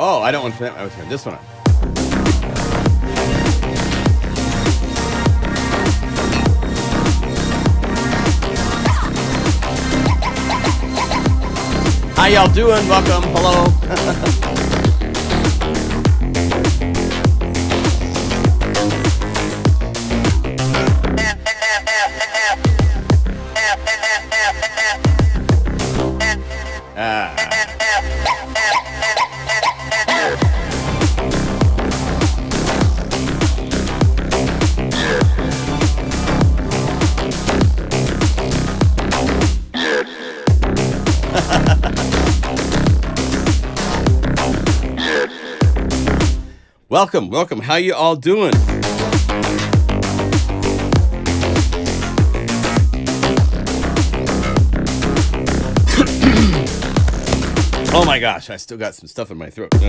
Oh, I don't want to turn that. I would turn this one on. How y'all doing? Welcome. Hello. Welcome, welcome. How you all doing? Oh my gosh, I still got some stuff in my throat. Let's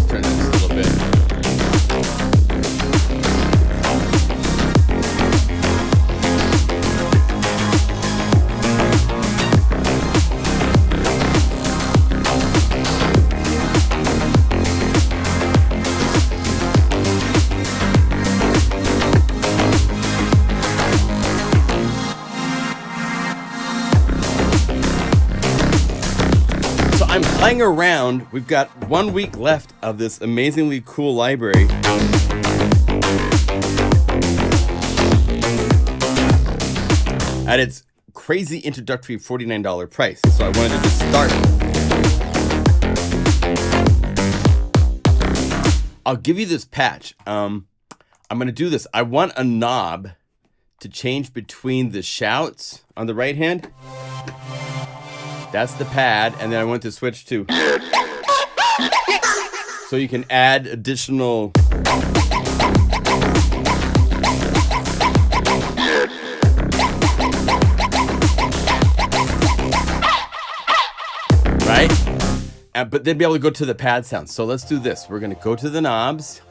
turn this a little bit. Playing around, we've got 1 week left of this amazingly cool library. At its crazy introductory $49 price. So I wanted to just start. I'll give you this patch. I'm going to do this. I want a knob to change between the shouts on the right hand. That's the pad, and then I want to switch to so you can add additional right? But then be able to go to the pad sound. So let's do this. We're gonna go to the knobs.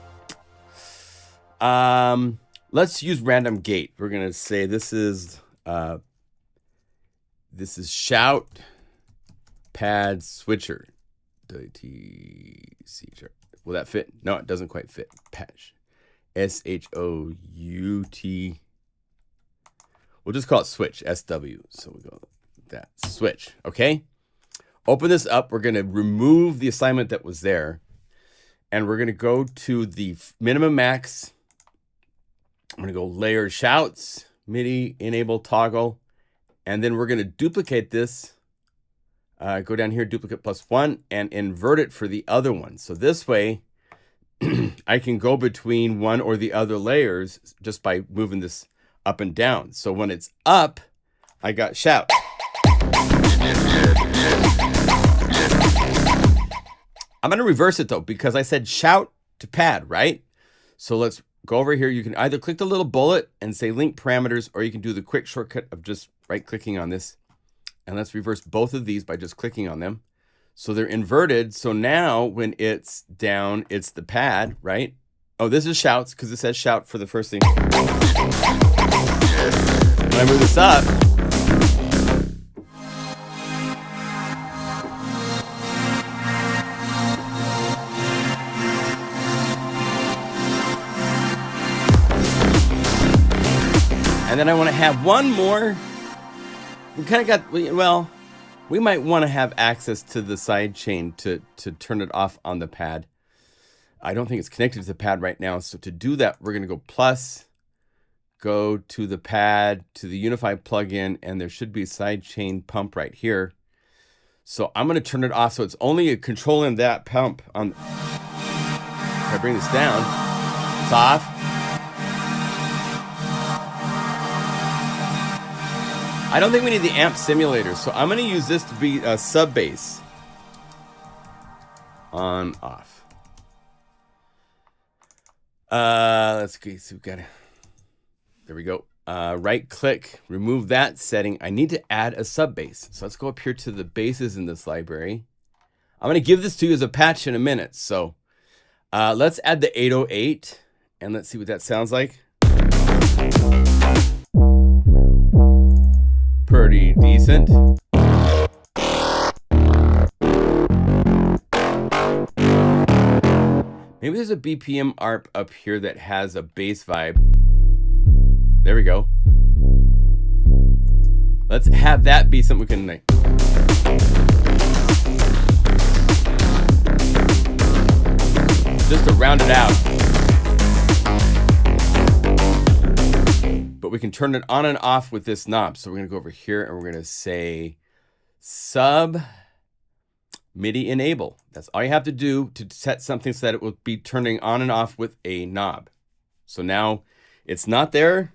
Let's use random gate. We're gonna say this is shout pad switcher. Will that fit? No, it doesn't quite fit. Patch. S-H-O-U-T. We'll just call it switch. S-W. So we go that. Switch. Okay? Open this up. We're going to remove the assignment that was there. And we're going to go to the minimum max. I'm going to go layer shouts, MIDI, enable toggle. And then we're going to duplicate this. Go down here, duplicate +1, and invert it for the other one. So this way, I can go between one or the other layers just by moving this up and down. So when it's up, I got shout. I'm going to reverse it, though, because I said shout to pad, right? So let's go over here. You can either click the little bullet and say link parameters, or you can do the quick shortcut of just right-clicking on this. And let's reverse both of these by just clicking on them. So they're inverted. So now when it's down, it's the pad, right? Oh, this is shouts because it says shout for the first thing. When I move this up, and then I want to have one more. We kind of got, well, we might want to have access to the side chain to turn it off on the pad. I don't think it's connected to the pad right now. So to do that, we're going to go plus go to the pad, to the Unify plugin, and there should be a sidechain pump right here. So I'm going to turn it off so it's only controlling that pump. If I bring this down, it's off. I don't think we need the amp simulator, so I'm going to use this to be a sub bass. On, off. Let's see. So we got it. There we go. Right click, remove that setting. I need to add a sub bass. So let's go up here to the basses in this library. I'm going to give this to you as a patch in a minute. So let's add the 808 and let's see what that sounds like. Pretty decent. Maybe there's a BPM ARP up here that has a bass vibe. There we go. Let's have that be something we can like. Just to round it out. But we can turn it on and off with this knob. So we're going to go over here and we're going to say sub MIDI enable. That's all you have to do to set something so that it will be turning on and off with a knob. So now it's not there.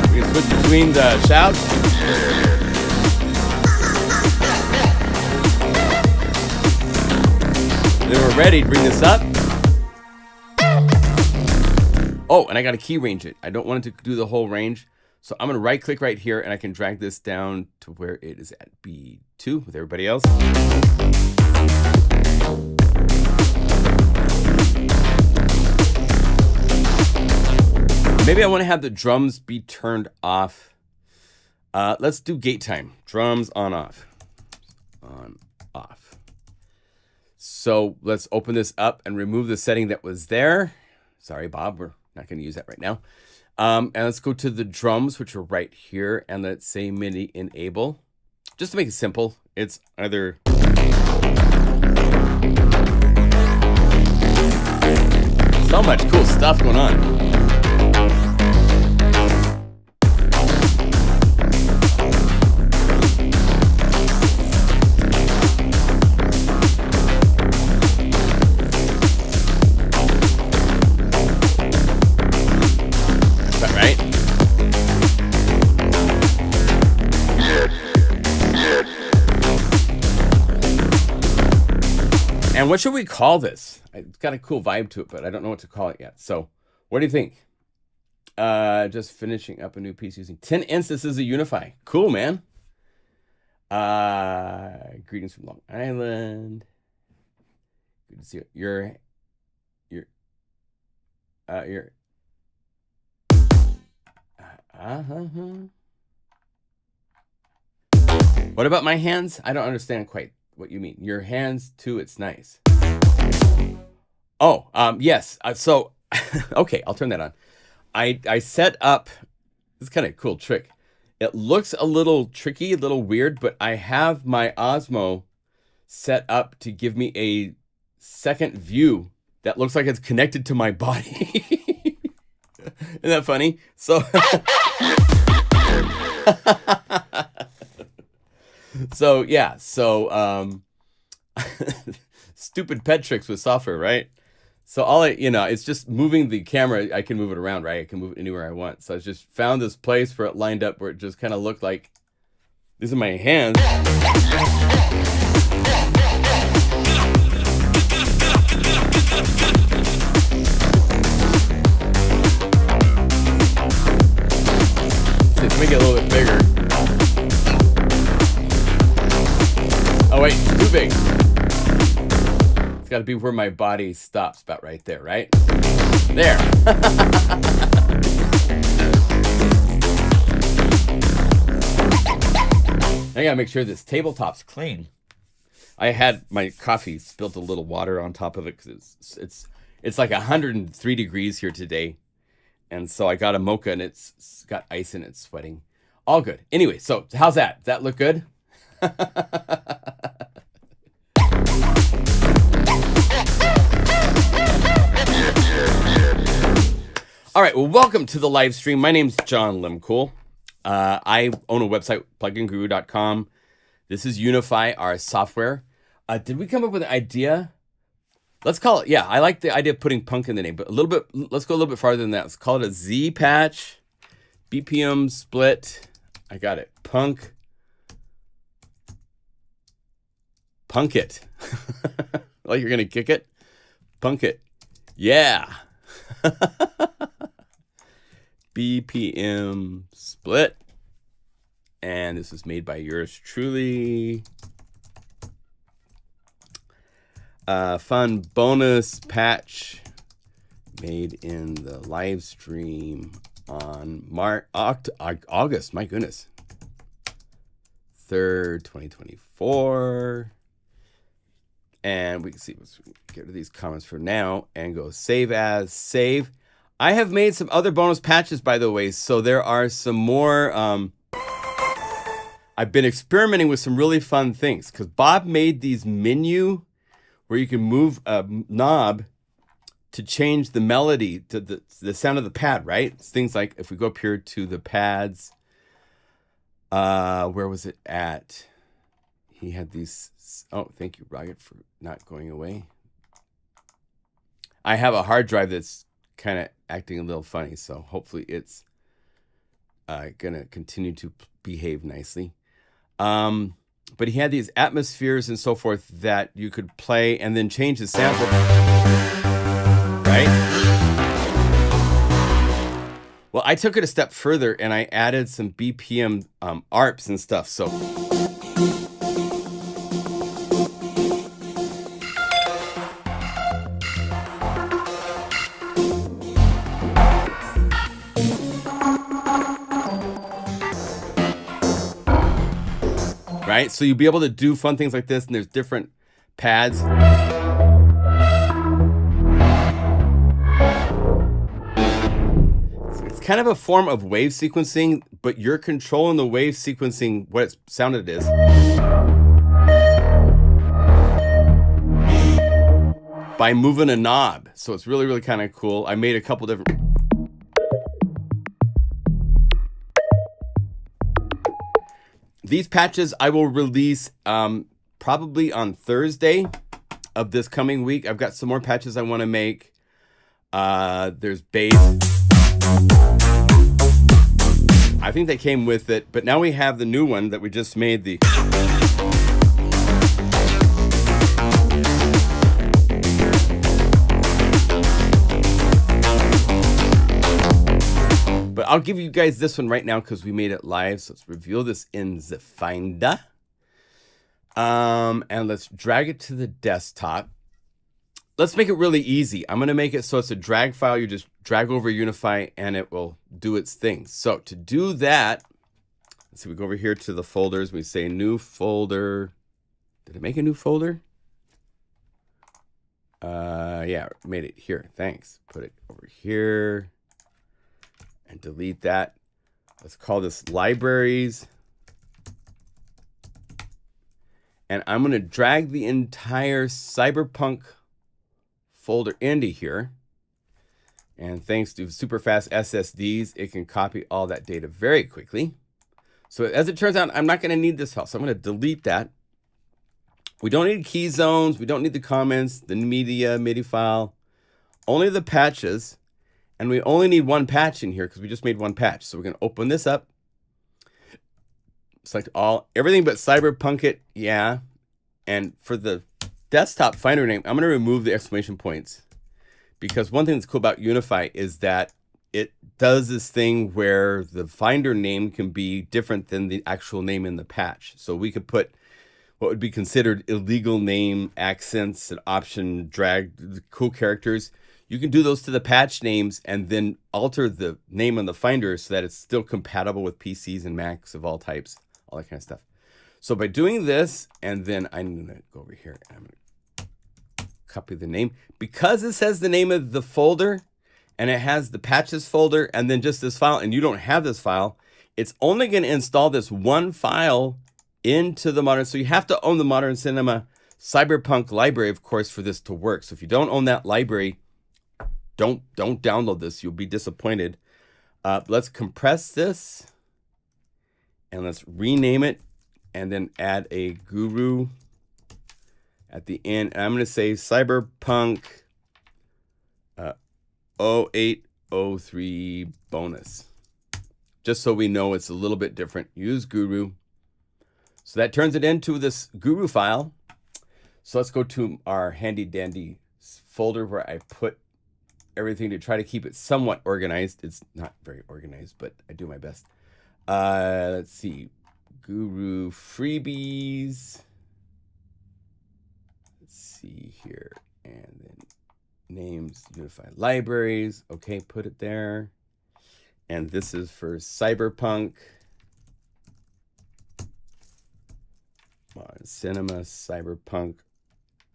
We can switch between the shouts. Then we're ready to bring this up. Oh, and I got to key range it. I don't want it to do the whole range. So I'm going to right click right here and I can drag this down to where it is at B2 with everybody else. Maybe I want to have the drums be turned off. Let's do gate time. Drums on, off. On, off. So let's open this up and remove the setting that was there. Sorry, Bob, we're not going to use that right now. And let's go to the drums, which are right here, and let's say MIDI enable. Just to make it simple, it's either so much cool stuff going on. And what should we call this? It's got a cool vibe to it, but I don't know what to call it yet. So what do you think? Just finishing up a new piece using 10 instances of Unify. Cool, man. Greetings from Long Island. Good to see you. What about my hands? I don't understand quite what you mean. Your hands too, it's nice. Oh, yes. So, okay, I'll turn that on. I set up, this kind of cool trick. It looks a little tricky, a little weird, but I have my Osmo set up to give me a second view that looks like it's connected to my body. Isn't that funny? So, so yeah, so stupid pet tricks with software, right? So all it's just moving the camera. I can move it around, right? I can move it anywhere I want. So I just found this place where it lined up where it just kind of looked like these are my hands. Let's make it a little bit bigger. Oh wait, too big. It's got to be where my body stops, about right there, right? There. I gotta make sure this tabletop's clean. I had my coffee spilled a little water on top of it because it's like 103 degrees here today, and so I got a mocha and it's got ice in it, sweating. All good. Anyway, so how's that? Does that look good? All right, well, welcome to the live stream. My name's John Limcool. I own a website, pluginguru.com. This is Unify, our software. Did we come up with an idea? Let's call it, yeah, I like the idea of putting punk in the name, but let's go a little bit farther than that. Let's call it a Z patch, BPM split. I got it. Punk it. Like you're going to kick it? Punk it. Yeah. BPM split. And this is made by yours truly. Fun bonus patch made in the live stream on August, my goodness, 3rd, 2024. And we can see, let's get rid of these comments for now and go save as save. I have made some other bonus patches, by the way, so there are some more. I've been experimenting with some really fun things because Bob made these menu where you can move a knob to change the melody to the sound of the pad, right? It's things like if we go up here to the pads, where was it at? He had these. Oh, thank you, Rocket, for not going away. I have a hard drive that's kind of acting a little funny, so hopefully it's gonna continue to behave nicely. But he had these atmospheres and so forth that you could play and then change the sample, right? Well, I took it a step further and I added some BPM ARPs and stuff. So right? So you'll be able to do fun things like this, and there's different pads. It's kind of a form of wave sequencing, but you're controlling the wave sequencing, what its sounded is. By moving a knob. So it's really, really kind of cool. I made a couple different... These patches I will release probably on Thursday of this coming week. I've got some more patches I want to make. There's bass. I think they came with it, but now we have the new one that we just made. But I'll give you guys this one right now because we made it live. So let's reveal this in the Finder. And let's drag it to the desktop. Let's make it really easy. I'm going to make it so it's a drag file. You just drag over Unify and it will do its thing. So to do that, let's see, we go over here to the folders. We say new folder. Did it make a new folder? Yeah, made it here. Thanks. Put it over here. And delete that. Let's call this libraries. And I'm going to drag the entire CyberPunk folder into here. And thanks to super fast SSDs, it can copy all that data very quickly. So as it turns out, I'm not going to need this file. So I'm going to delete that. We don't need key zones. We don't need the comments, the media, MIDI file, only the patches. And we only need one patch in here because we just made one patch. So we're going to open this up. Select everything but CyberPunk it. Yeah. And for the desktop finder name, I'm going to remove the exclamation points. Because one thing that's cool about Unify is that it does this thing where the finder name can be different than the actual name in the patch. So we could put what would be considered illegal name accents and option drag cool characters. You can do those to the patch names and then alter the name on the finder so that it's still compatible with PCs and Macs of all types, all that kind of stuff. So by doing this, and then I'm going to go over here and I'm going to copy the name. Because it says the name of the folder and it has the patches folder and then just this file, and you don't have this file, it's only going to install this one file into the Modern. So you have to own the Modern Cinema CyberPunk library, of course, for this to work. So if you don't own that library, don't download this. You'll be disappointed. Let's compress this and let's rename it and then add a guru at the end. And I'm going to say CyberPunk 0803 bonus, just so we know it's a little bit different. Use guru. So that turns it into this guru file. So let's go to our handy dandy folder where I put everything to try to keep it somewhat organized. It's not very organized, but I do my best. Let's see, guru freebies. Let's see here, and then names, Unify libraries. Okay, put it there. And this is for CyberPunk. Cinema, CyberPunk.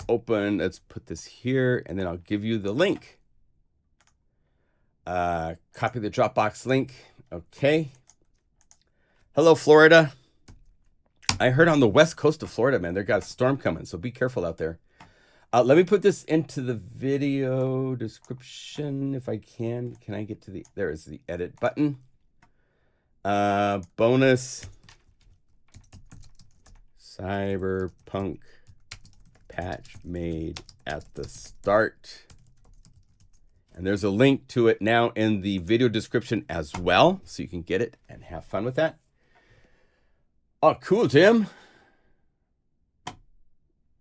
Open. Let's put this here, and then I'll give you the link. Copy the Dropbox link. Okay. Hello, Florida. I heard on the west coast of Florida, man, they got a storm coming, so be careful out there. Let me put this into the video description if I can. Can I get to the, there is the edit button. Bonus CyberPunk patch made at the start. And there's a link to it now in the video description as well, so you can get it and have fun with that. Oh, cool, Tim.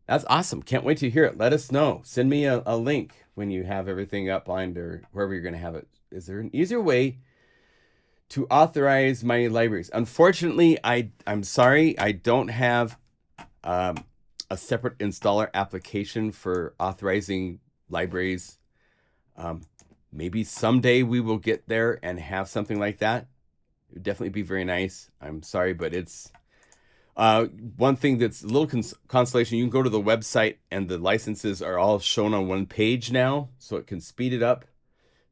That's awesome. Can't wait to hear it. Let us know. Send me a link when you have everything uplined or wherever you're going to have it. Is there an easier way to authorize my libraries? Unfortunately, I'm sorry. I don't have a separate installer application for authorizing libraries. Maybe someday we will get there and have something like that. It would definitely be very nice. I'm sorry, but it's one thing that's a little consolation. You can go to the website and the licenses are all shown on one page now, so it can speed it up,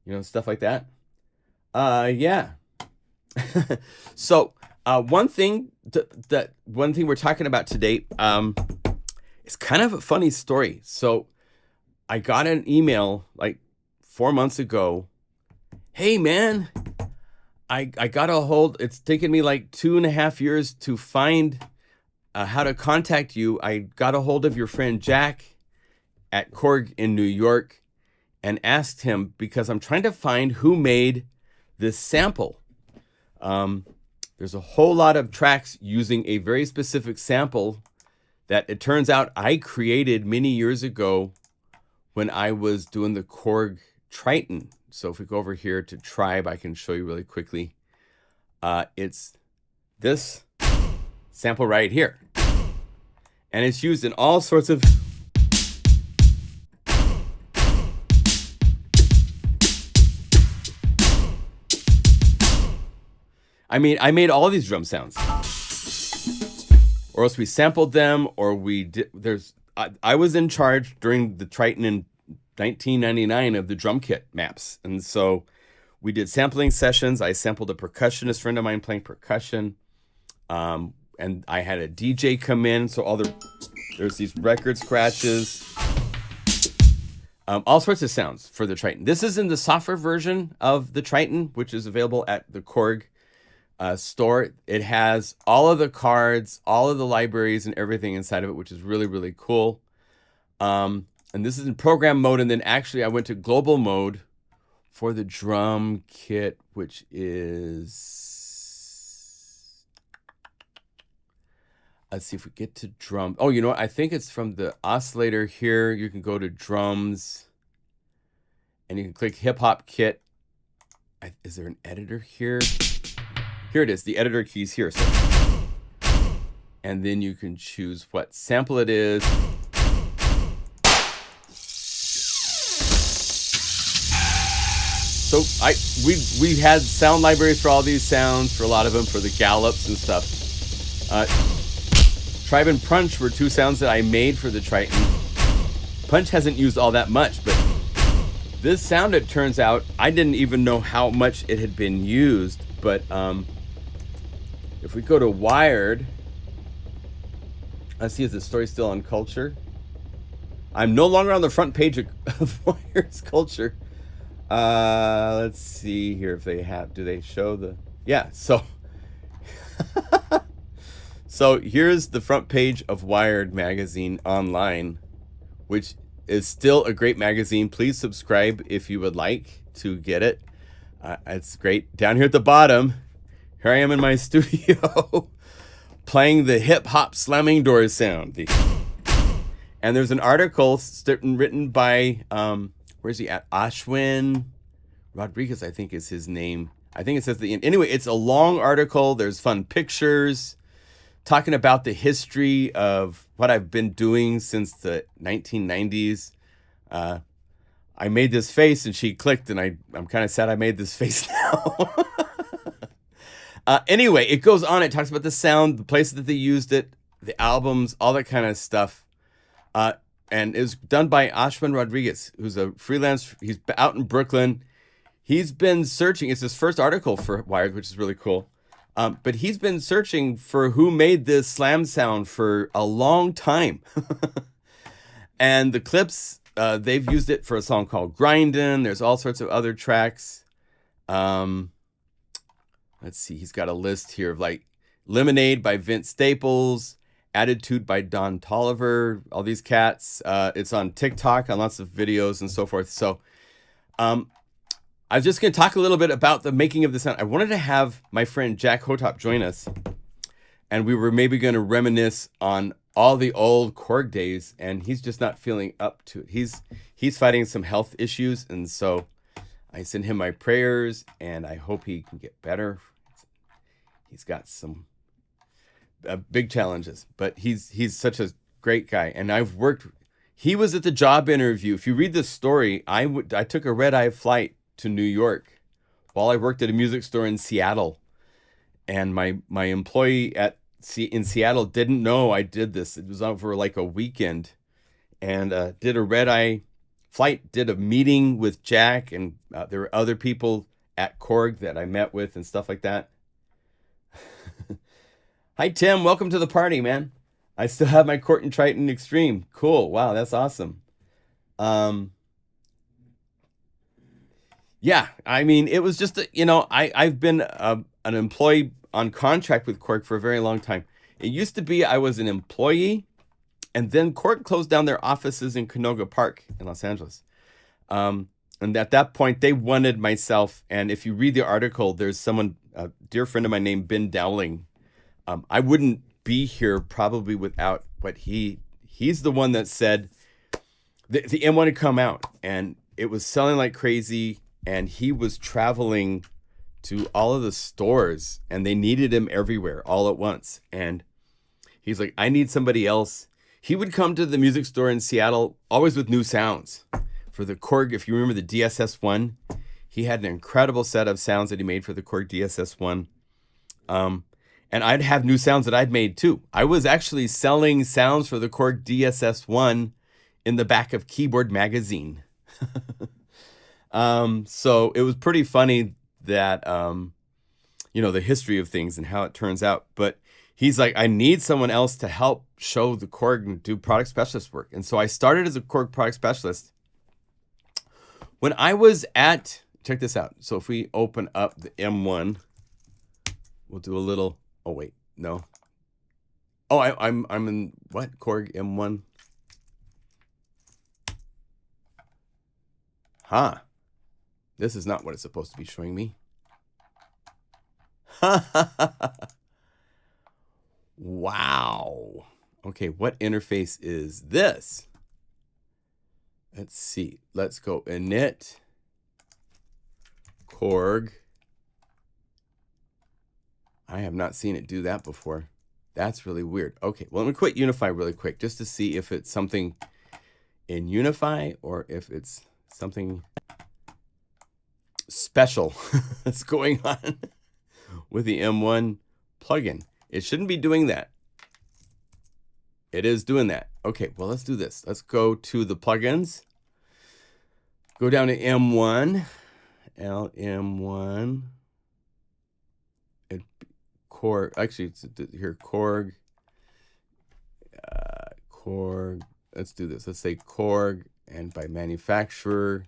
you know, stuff like that. Yeah. So one thing we're talking about today, it's kind of a funny story. So I got an email like 4 months ago. Hey man, I got a hold, it's taken me like 2.5 years to find how to contact you. I got a hold of your friend Jack at Korg in New York and asked him, because I'm trying to find who made this sample. There's a whole lot of tracks using a very specific sample that it turns out I created many years ago when I was doing the Korg Triton. So if we go over here to Tribe, I can show you really quickly. It's this sample right here. And it's used in all sorts of... I mean, I made all these drum sounds. Or else we sampled them, or we did... I was in charge during the Triton in 1999 of the drum kit maps. And so we did sampling sessions. I sampled a percussionist friend of mine playing percussion. And I had a DJ come in. So there's these record scratches. All sorts of sounds for the Triton. This is in the software version of the Triton, which is available at the Korg store. It has all of the cards, all of the libraries and everything inside of it, which is really, really cool. And this is in program mode. And then actually I went to global mode for the drum kit, which is, let's see if we get to drum. Oh, you know what? I think it's from the oscillator here. You can go to drums and you can click hip hop kit. Is there an editor here? Here it is. The editor key's here. So, and then you can choose what sample it is. So we had sound libraries for all these sounds, for a lot of them, for the gallops and stuff. Tribe and Punch were two sounds that I made for the Triton. Punch hasn't used all that much, but this sound, it turns out, I didn't even know how much it had been used. But if we go to Wired, let's see, is the story still on Culture? I'm no longer on the front page of Wired's Culture. Let's see here if they have. Do they show the? Yeah. So, so here's the front page of Wired magazine online, which is still a great magazine. Please subscribe if you would like to get it. It's great. Down here at the bottom, here I am in my studio playing the hip hop slamming doors sound. And there's an article written by, where's he at? Ashwin Rodriguez, I think is his name. I think it says the end. Anyway, it's a long article. There's fun pictures talking about the history of what I've been doing since the 1990s. I made this face and she clicked, and I'm kind of sad I made this face now. Anyway, it goes on. It talks about the sound, the places that they used it, the albums, all that kind of stuff. And it was done by Ashwin Rodriguez, who's a freelance. He's out in Brooklyn. He's been searching. It's his first article for Wired, which is really cool. But he's been searching for who made this slam sound for a long time. And the clips, they've used it for a song called Grindin'. There's all sorts of other tracks. Let's see. He's got a list here of like Lemonade by Vince Staples, Attitude by Don Tolliver, all these cats. It's on TikTok, on lots of videos and so forth. So I was just going to talk a little bit about the making of the sound. I wanted to have my friend Jack Hotop join us, and we were maybe going to reminisce on all the old Korg days, and he's just not feeling up to it. He's fighting some health issues, and so I send him my prayers, and I hope he can get better. He's got some big challenges, but he's such a great guy, and he was at the job interview. If you read this story, I took a red-eye flight to New York while I worked at a music store in Seattle, and my employee in Seattle didn't know I did this. It was over like a weekend, and did a red-eye flight, did a meeting with Jack, and there were other people at Korg that I met with and stuff like that. Hi, Tim. Welcome to the party, man. I still have my Corton Triton Extreme. Cool. Wow, that's awesome. Yeah, I mean, it was just, I've been an employee on contract with Korg for a very long time. It used to be I was an employee, and then Korg closed down their offices in Canoga Park in Los Angeles. And at that point, they wanted myself. And if you read the article, there's someone, a dear friend of mine named Ben Dowling. I wouldn't be here probably without what he's the one that said the M1 had come out and it was selling like crazy, and he was traveling to all of the stores and they needed him everywhere all at once. And he's like, I need somebody else. He would come to the music store in Seattle always with new sounds for the Korg. If you remember the DSS-1, he had an incredible set of sounds that he made for the Korg DSS-1. And I'd have new sounds that I'd made too. I was actually selling sounds for the Korg DSS-1 in the back of Keyboard Magazine. So it was pretty funny that, the history of things and how it turns out. But he's like, I need someone else to help show the Korg and do product specialist work. And so I started as a Korg product specialist. When I was check this out. So if we open up the M1, we'll do a little... Oh, wait, no. Oh, I'm in what? Korg M1. Huh. This is not what it's supposed to be showing me. Wow. Okay, what interface is this? Let's see. Let's go init Korg. I have not seen it do that before. That's really weird. Okay, well, let me quit Unify really quick just to see if it's something in Unify or if it's something special that's going on with the M1 plugin. It shouldn't be doing that. It is doing that. Okay, well, let's do this. Let's go to the plugins. Go down to M1, LM1. Korg, actually, it's here, Korg, Korg, let's do this. Let's say Korg, and by manufacturer,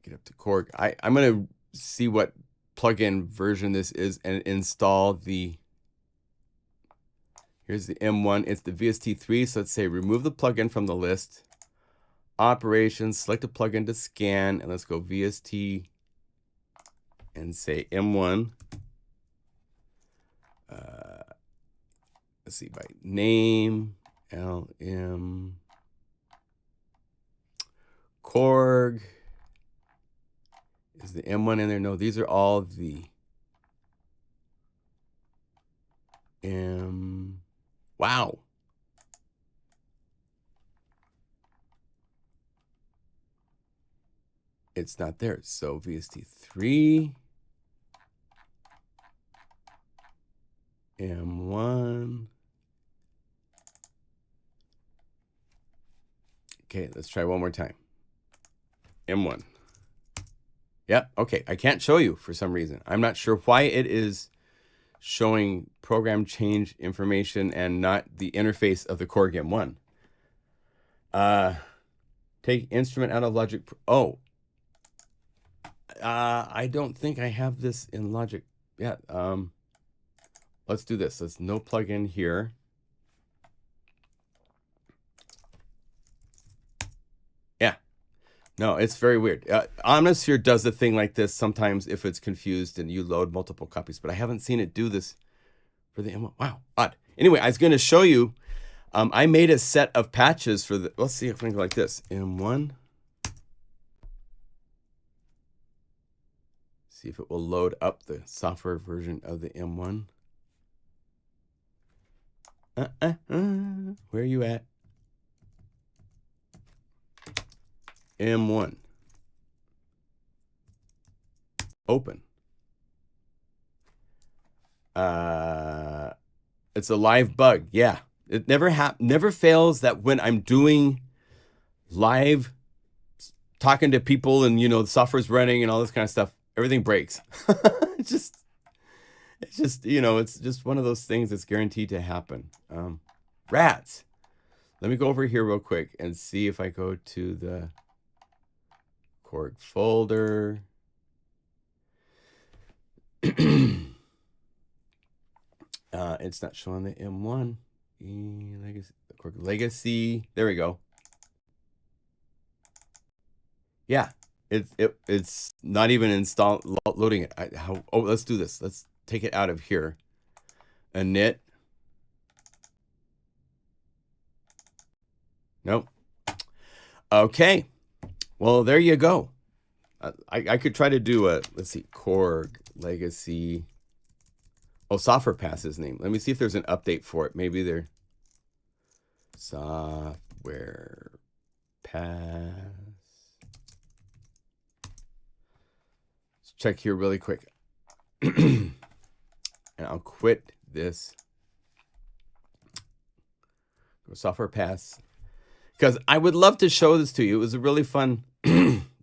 get up to Korg. I'm going to see what plugin version this is and install the, here's the M1. It's the VST3. So let's say remove the plugin from the list. Operations, select a plugin to scan, and let's go VST and say M1. Let's see, by name, LM, Korg. Is the M1 in there? No, these are all the M. Wow. It's not there. So VST3, M1. Okay, let's try one more time. M1. Yep, okay. I can't show you for some reason. I'm not sure why it is showing program change information and not the interface of the Korg M1. Take instrument out of Logic. Oh. I don't think I have this in Logic yet. Let's do this. Let's no plugin here. Yeah. No, it's very weird. Omnisphere does a thing like this sometimes if it's confused and you load multiple copies, but I haven't seen it do this for the M1. Wow, odd. Anyway, I was going to show you. I made a set of patches for the. Let's see if we can go like this. M1. See if it will load up the software version of the M1. Where are you at? M1. Open. It's a live bug. Yeah. It never fails that when I'm doing live talking to people and the software's running and all this kind of stuff, everything breaks. It's just it's just one of those things that's guaranteed to happen. Rats. Let me go over here real quick and see if I go to the Korg folder. It's not showing the M1. Legacy, Korg Legacy. There we go. Yeah, it's not even loading it. Oh, let's do this. Let's take it out of here. Init. Nope. Okay. Well, there you go. I could try to do a, let's see, Korg Legacy. Oh, Software Pass is name. Let me see if there's an update for it. Maybe they're Software Pass. Let's check here really quick. And I'll quit this. Go Software Pass. Because I would love to show this to you. It was a really fun.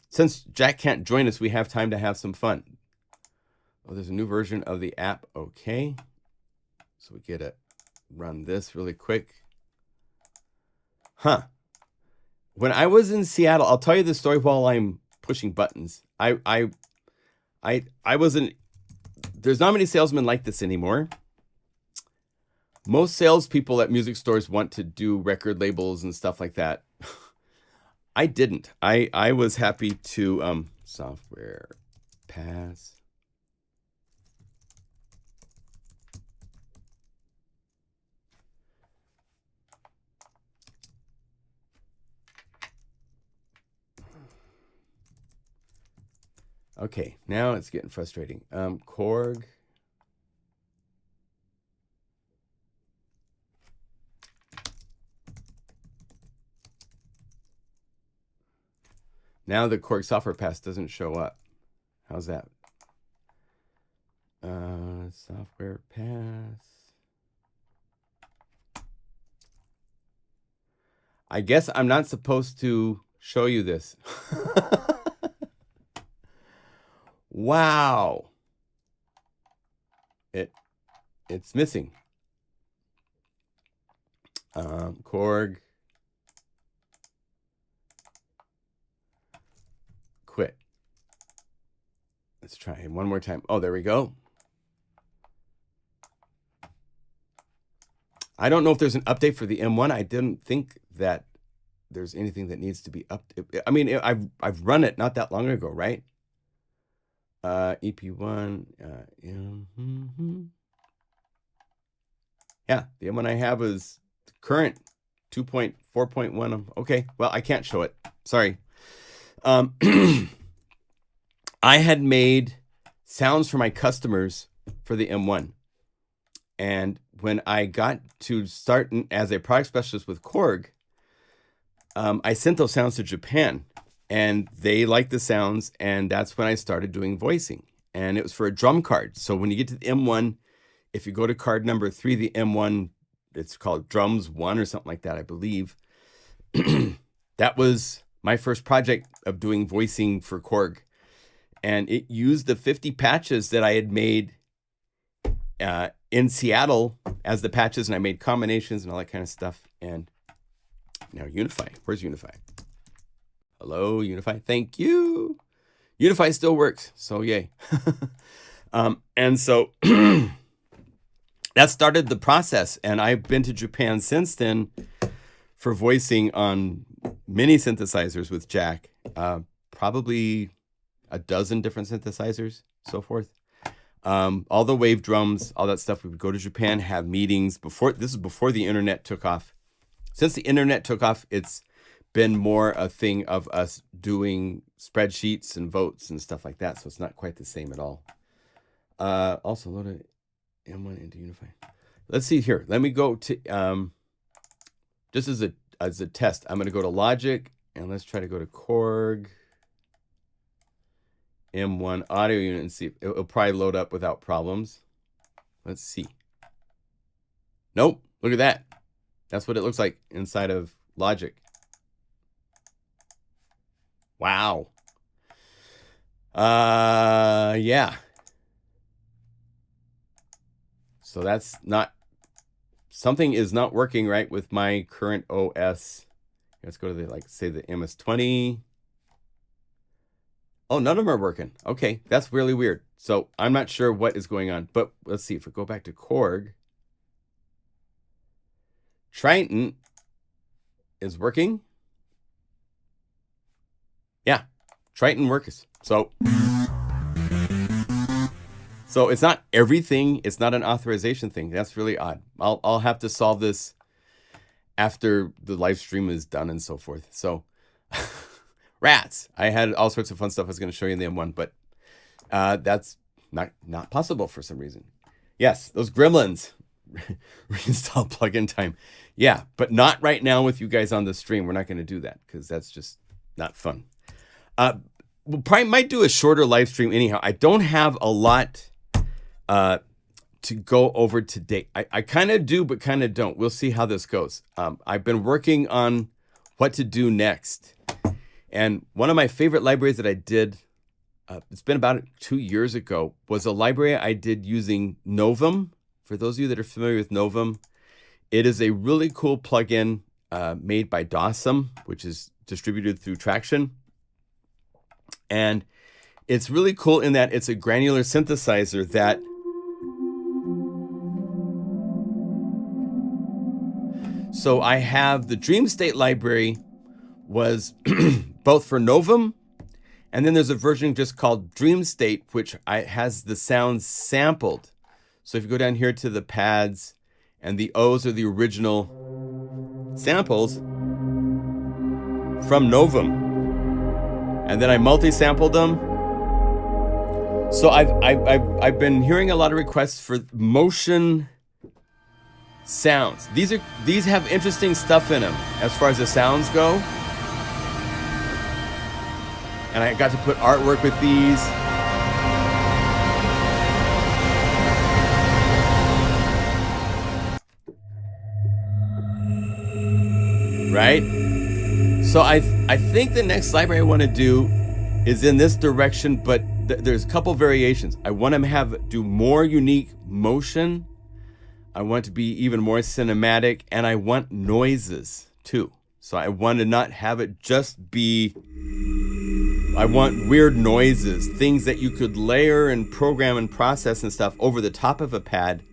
Since Jack can't join us, we have time to have some fun. Oh, there's a new version of the app. Okay. So we get to run this really quick. Huh. When I was in Seattle, I'll tell you the story while I'm pushing buttons. I wasn't, there's not many salesmen like this anymore. Most salespeople at music stores want to do record labels and stuff like that. I didn't. I was happy to Software Pass. Okay, now it's getting frustrating. Korg. Now the Korg Software Pass doesn't show up. How's that? Software Pass. I guess I'm not supposed to show you this. Wow. It's missing. Korg. Quit. Let's try one more time. Oh, there we go. I don't know if there's an update for the M1. I didn't think that there's anything that needs to be updated. I mean, I've run it not that long ago, right? EP1. Yeah, the M1 I have is current 2.4.1. Okay, well, I can't show it. Sorry. I had made sounds for my customers for the M1. And when I got to start as a product specialist with Korg, I sent those sounds to Japan, and they liked the sounds, and that's when I started doing voicing. And it was for a drum card. So when you get to the M1, if you go to card number 3, the M1, it's called Drums 1 or something like that, I believe. That was my first project of doing voicing for Korg. And it used the 50 patches that I had made in Seattle as the patches, and I made combinations and all that kind of stuff. And now Unify. Where's Unify? Hello, Unify. Thank you. Unify still works, so yay. And so that started the process, and I've been to Japan since then for voicing on many synthesizers with Jack, probably a dozen different synthesizers, so forth. All the wave drums, all that stuff. We would go to Japan, have meetings. This is before the internet took off. Since the internet took off, it's been more a thing of us doing spreadsheets and votes and stuff like that. So it's not quite the same at all. Also loaded M1 into Unify. Let's see here. Let me go to just as a test. I'm going to go to Logic, and let's try to go to Korg M1 audio unit and see. It'll probably load up without problems. Let's see. Nope. Look at that. That's what it looks like inside of Logic. Wow. Yeah. So that's not, something is not working right with my current OS. Let's go to the, say the MS-20. Oh, none of them are working. Okay, that's really weird. So I'm not sure what is going on, but let's see if we go back to Korg. Triton is working. Yeah, Triton works. So it's not everything. It's not an authorization thing. That's really odd. I'll have to solve this after the live stream is done and so forth. So rats. I had all sorts of fun stuff I was going to show you in the M1, but that's not possible for some reason. Yes, those gremlins. Reinstall plugin time. Yeah, but not right now with you guys on the stream. We're not going to do that because that's just not fun. We'll probably might do a shorter live stream anyhow. I don't have a lot to go over today. I kind of do, but kind of don't. We'll see how this goes. I've been working on what to do next. And one of my favorite libraries that I did, it's been about 2 years ago, was a library I did using Novum. For those of you that are familiar with Novum, it is a really cool plugin made by Dawsum, which is distributed through Traction. And it's really cool in that it's a granular synthesizer that so I have the Dream State library was both for Novum, and then there's a version just called Dream State, which has the sounds sampled. So if you go down here to the pads, and the O's are the original samples from Novum. And then I multi-sampled them. So I've been hearing a lot of requests for motion sounds. These have interesting stuff in them as far as the sounds go. And I got to put artwork with these. Right? So I think the next library I want to do is in this direction, but there's a couple variations. I want to do more unique motion. I want to be even more cinematic, and I want noises too. So I want to not have it just be I want weird noises, things that you could layer and program and process and stuff over the top of a pad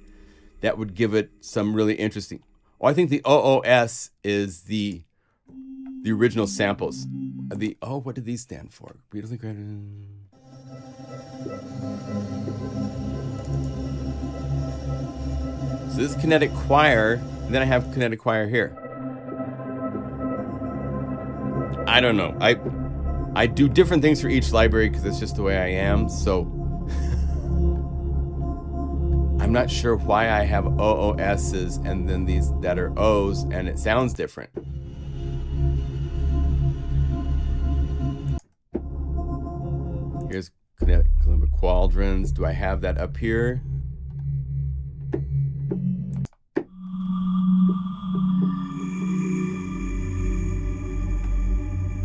that would give it some really interesting. Oh, I think the OOS is the original samples. What did these stand for? Beautifully created. So this is kinetic choir, and then I have kinetic choir here. I don't know. I do different things for each library because it's just the way I am. So I'm not sure why I have OOS's and then these that are O's, and it sounds different. Here's kinetic quadrants. Do I have that up here?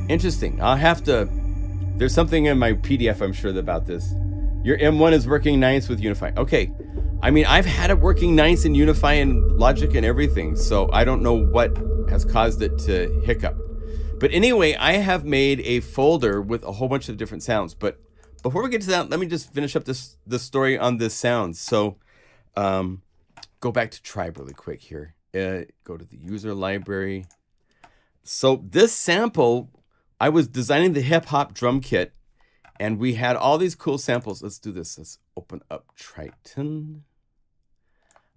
Interesting. I'll have to. There's something in my PDF, I'm sure, about this. Your M1 is working nice with Unify. Okay. I mean, I've had it working nice in Unify and Logic and everything, so I don't know what has caused it to hiccup. But anyway, I have made a folder with a whole bunch of different sounds. But before we get to that, let me just finish up this story on this sound. So go back to Tribe really quick here. Go to the user library. So this sample, I was designing the hip hop drum kit, and we had all these cool samples. Let's do this. Let's open up Triton.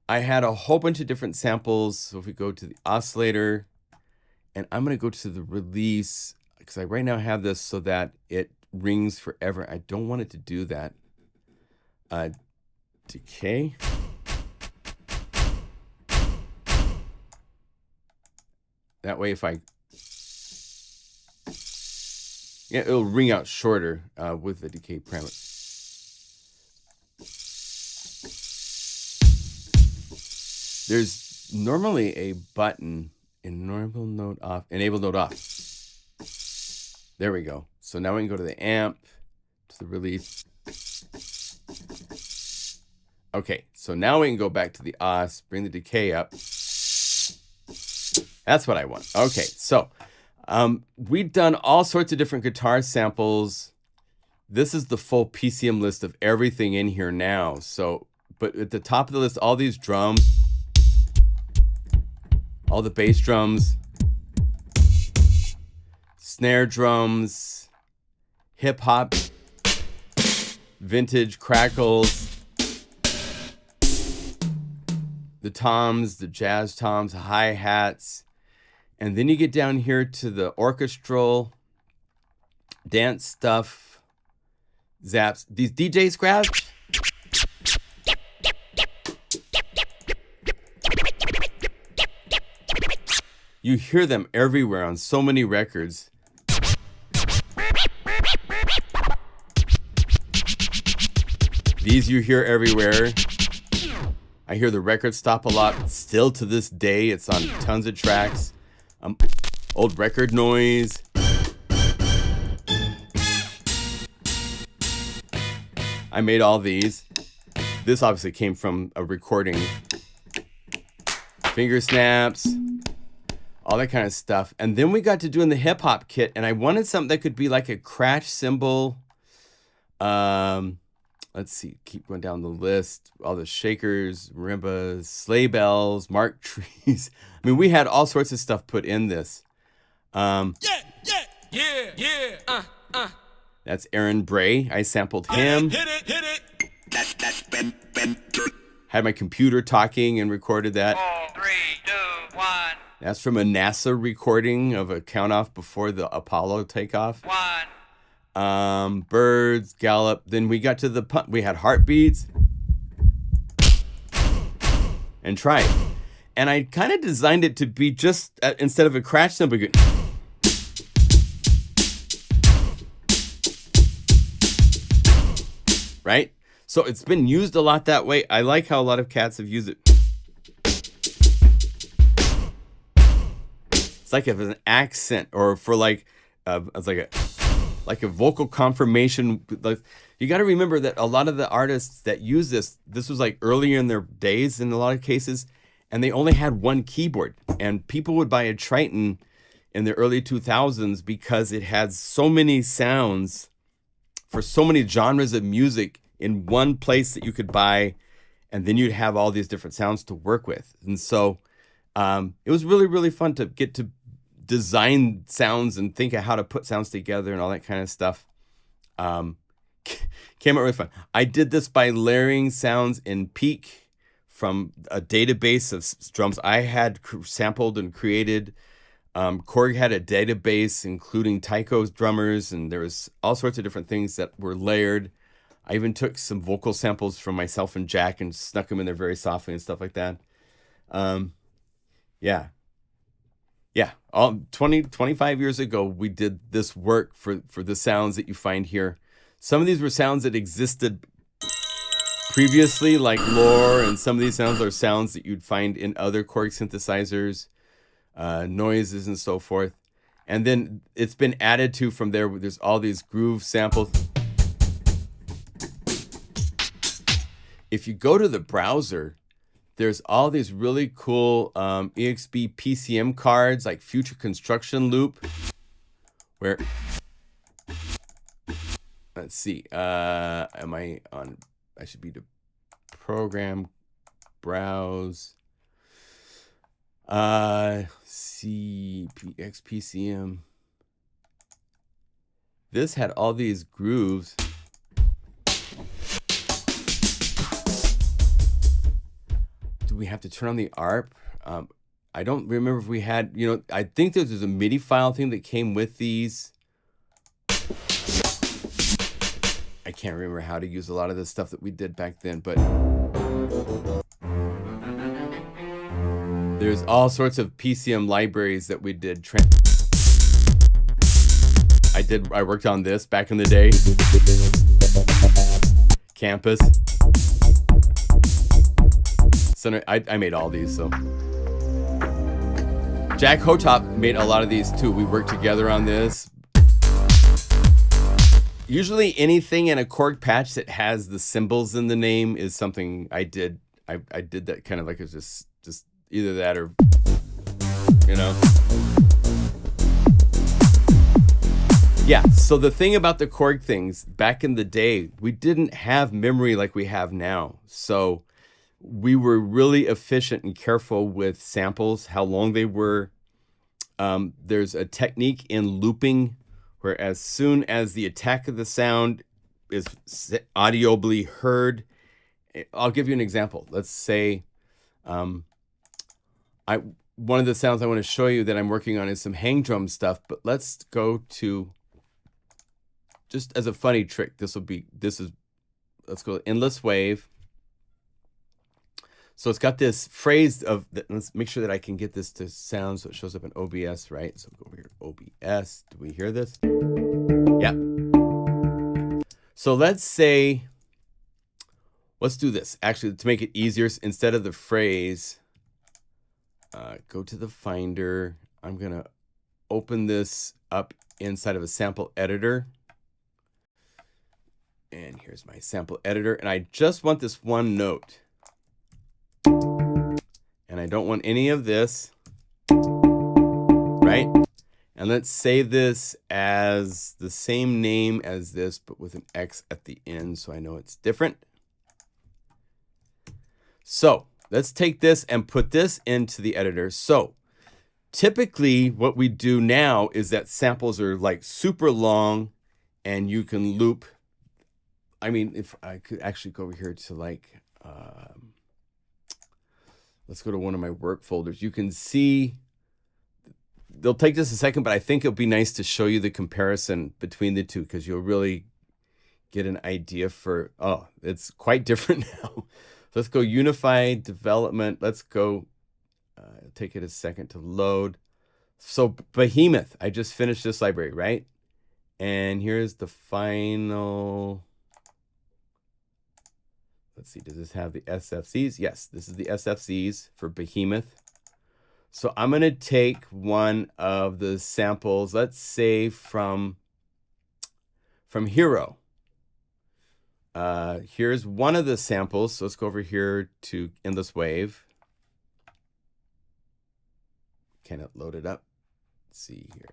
I had a whole bunch of different samples. So if we go to the oscillator, and I'm going to go to the release, because I right now have this so that it rings forever. I don't want it to do that. Decay. That way if I... Yeah, it'll ring out shorter with the decay parameter. There's normally a button, enable node off. There we go. So now we can go to the amp, to the release. Okay, so now we can go back to the os, bring the decay up. That's what I want. Okay, so we've done all sorts of different guitar samples. This is the full PCM list of everything in here now. So, but at the top of the list, all these drums, all the bass drums, snare drums, hip hop, vintage crackles, the toms, the jazz toms, hi-hats. And then you get down here to the orchestral, dance stuff, zaps. These DJ scraps. You hear them everywhere on so many records. These you hear everywhere. I hear the record stop a lot. Still to this day, it's on tons of tracks. Old record noise. I made all these. This obviously came from a recording. Finger snaps, all that kind of stuff. And then we got to doing the hip hop kit, and I wanted something that could be like a crash cymbal. Let's see, keep going down the list. All the shakers, marimbas, sleigh bells, mark trees. I mean, we had all sorts of stuff put in this. That's Aaron Bray. I sampled him. Hit it. Had my computer talking and recorded that. 4, 3, 2, 1. That's from a NASA recording of a count off before the Apollo takeoff. 1. Birds, gallop. Then we got to the pump. We had heartbeats and try it. And I kind of designed it to be just instead of a crash cymbal, right? So it's been used a lot that way. I like how a lot of cats have used it. It's like if it's an accent or for like it's like a vocal confirmation. Like, you got to remember that a lot of the artists that use this was like earlier in their days in a lot of cases, and they only had one keyboard, and people would buy a Triton in the early 2000s because it had so many sounds for so many genres of music in one place that you could buy, and then you'd have all these different sounds to work with. And so it was really, really fun to get to design sounds and think of how to put sounds together and all that kind of stuff. Came out really fun. I did this by layering sounds in Peak from a database of drums I had sampled and created. Korg had a database including Tycho's drummers, and there was all sorts of different things that were layered. I even took some vocal samples from myself and Jack and snuck them in there very softly and stuff like that. Yeah, 25 years ago, we did this work for the sounds that you find here. Some of these were sounds that existed previously, like Lore, and some of these sounds are sounds that you'd find in other Korg synthesizers, noises and so forth. And then it's been added to from there. There's all these groove samples. If you go to the browser, there's all these really cool EXP PCM cards, like Future Construction Loop, where, let's see, am I on, I should be to program, browse, PCM. This had all these grooves. Do we have to turn on the ARP? I don't remember if we had, you know, I think there's a MIDI file thing that came with these. I can't remember how to use a lot of the stuff that we did back then, but there's all sorts of PCM libraries that we did. I worked on this back in the day. Campus. So I made all these, so. Jack Hotop made a lot of these too. We worked together on this. Usually anything in a Korg patch that has the symbols in the name is something I did. I did that kind of like it's just either that or, you know. Yeah, so the thing about the Korg things, back in the day, we didn't have memory like we have now. So we were really efficient and careful with samples, how long they were. There's a technique in looping where as soon as the attack of the sound is audibly heard, I'll give you an example. Let's say one of the sounds I want to show you that I'm working on is some hang drum stuff, but let's go to, just as a funny trick, let's go Endless Wave. So it's got this phrase of, let's make sure that I can get this to sound so it shows up in OBS, right? So go over here, OBS. Do we hear this? Yeah. So let's do this. Actually, to make it easier, instead of the phrase, go to the Finder. I'm going to open this up inside of a sample editor. And here's my sample editor. And I just want this one note. And I don't want any of this, right? And let's save this as the same name as this, but with an X at the end, so I know it's different. So let's take this and put this into the editor. So typically what we do now is that samples are like super long and you can loop. I mean, if I could actually go over here to like, let's go to one of my work folders. You can see, they'll take just a second, but I think it'll be nice to show you the comparison between the two because you'll really get an idea for, oh, it's quite different now. So let's go Unify Development. Let's go, take it a second to load. So Behemoth, I just finished this library, right? And here's the final. Let's see, does this have the SFCs? Yes, this is the SFCs for Behemoth. So I'm going to take one of the samples, let's say from Hero. Here's one of the samples. So let's go over here to Endless Wave. Can it load it up? Let's see here.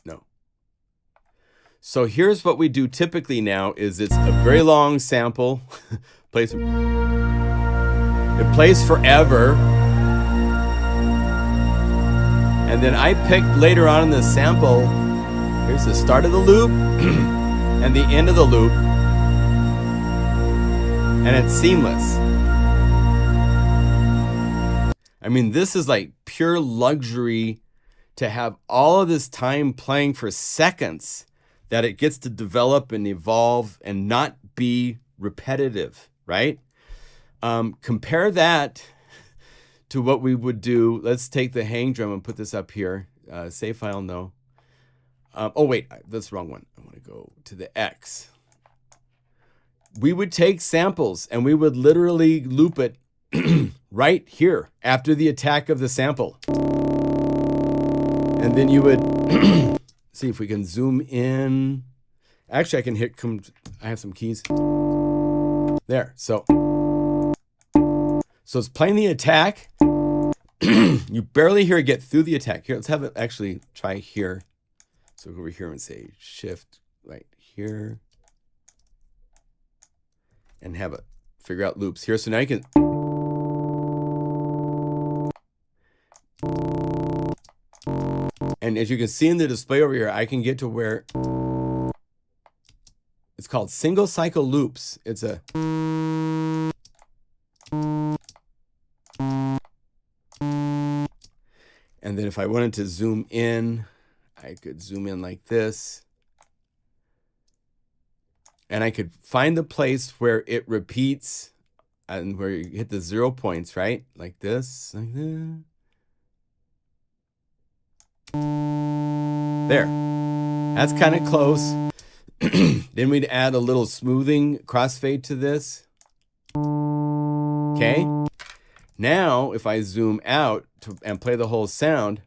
No. So here's what we do typically now is it's a very long sample. It plays forever. And then I picked later on in the sample, here's the start of the loop and the end of the loop. And it's seamless. I mean, this is like pure luxury to have all of this time playing for seconds, that it gets to develop and evolve and not be repetitive, right? Compare that to what we would do. Let's take the hang drum and put this up here. Save file, no. Oh, wait, that's the wrong one. I want to go to the X. We would take samples and we would literally loop it right here after the attack of the sample. And then you would see if we can zoom in. Actually, I can hit, I have some keys. There, so it's playing the attack. You barely hear it get through the attack. Here, let's have it actually try here. So go over here and say shift right here. And have it figure out loops here. So now you can. And as you can see in the display over here, I can get to where it's called single cycle loops. It's a. And then if I wanted to zoom in, I could zoom in like this. And I could find the place where it repeats and where you hit the 0 points, right? Like this, like that. There. That's kind of close. Then we'd add a little smoothing crossfade to this. Okay. Now, if I zoom out and play the whole sound,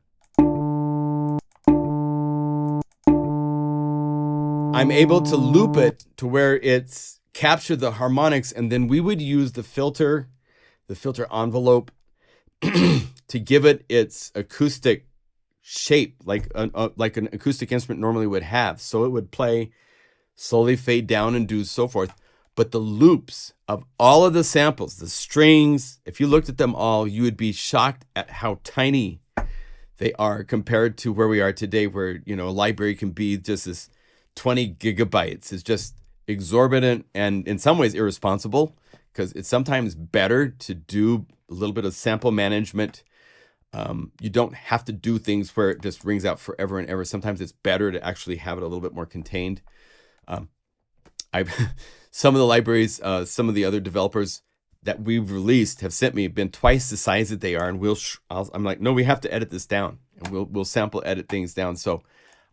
I'm able to loop it to where it's captured the harmonics, and then we would use the filter envelope to give it its acoustic shape, like an acoustic instrument normally would have. So it would play, slowly fade down and do so forth. But the loops of all of the samples, the strings, if you looked at them all, you would be shocked at how tiny they are compared to where we are today, where, you know, a library can be just this 20 gigabytes. Is just exorbitant and in some ways irresponsible, because it's sometimes better to do a little bit of sample management. You don't have to do things where it just rings out forever and ever. Sometimes it's better to actually have it a little bit more contained. Some of the libraries, some of the other developers that we've released have sent me been twice the size that they are, and I'm like, no, we have to edit this down, and we'll sample edit things down. So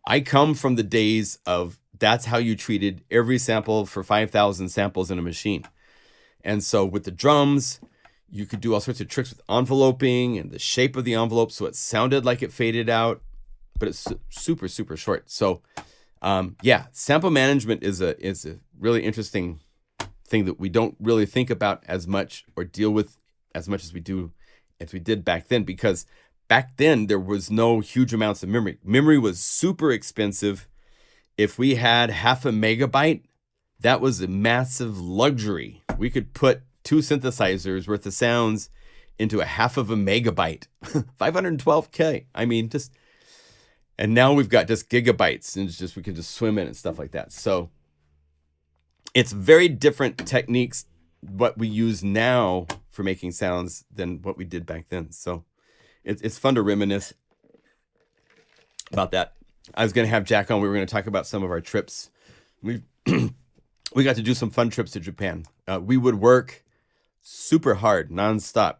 I come from the days of that's how you treated every sample for 5,000 samples in a machine. And so with the drums, you could do all sorts of tricks with enveloping and the shape of the envelope so it sounded like it faded out, but it's super, super short. So yeah, sample management is a really interesting thing that we don't really think about as much or deal with as much as we did back then, because back then there was no huge amounts of memory. Memory was super expensive. If we had 0.5 megabyte, that was a massive luxury. We could put 2 synthesizers worth of sounds into 0.5 megabyte, 512K. I mean, and now we've got just gigabytes, and it's just, we can just swim in and stuff like that. So it's very different techniques, what we use now for making sounds than what we did back then. So it's fun to reminisce about that. I was going to have Jack on. We were going to talk about some of our trips. We got to do some fun trips to Japan. We would work super hard, nonstop,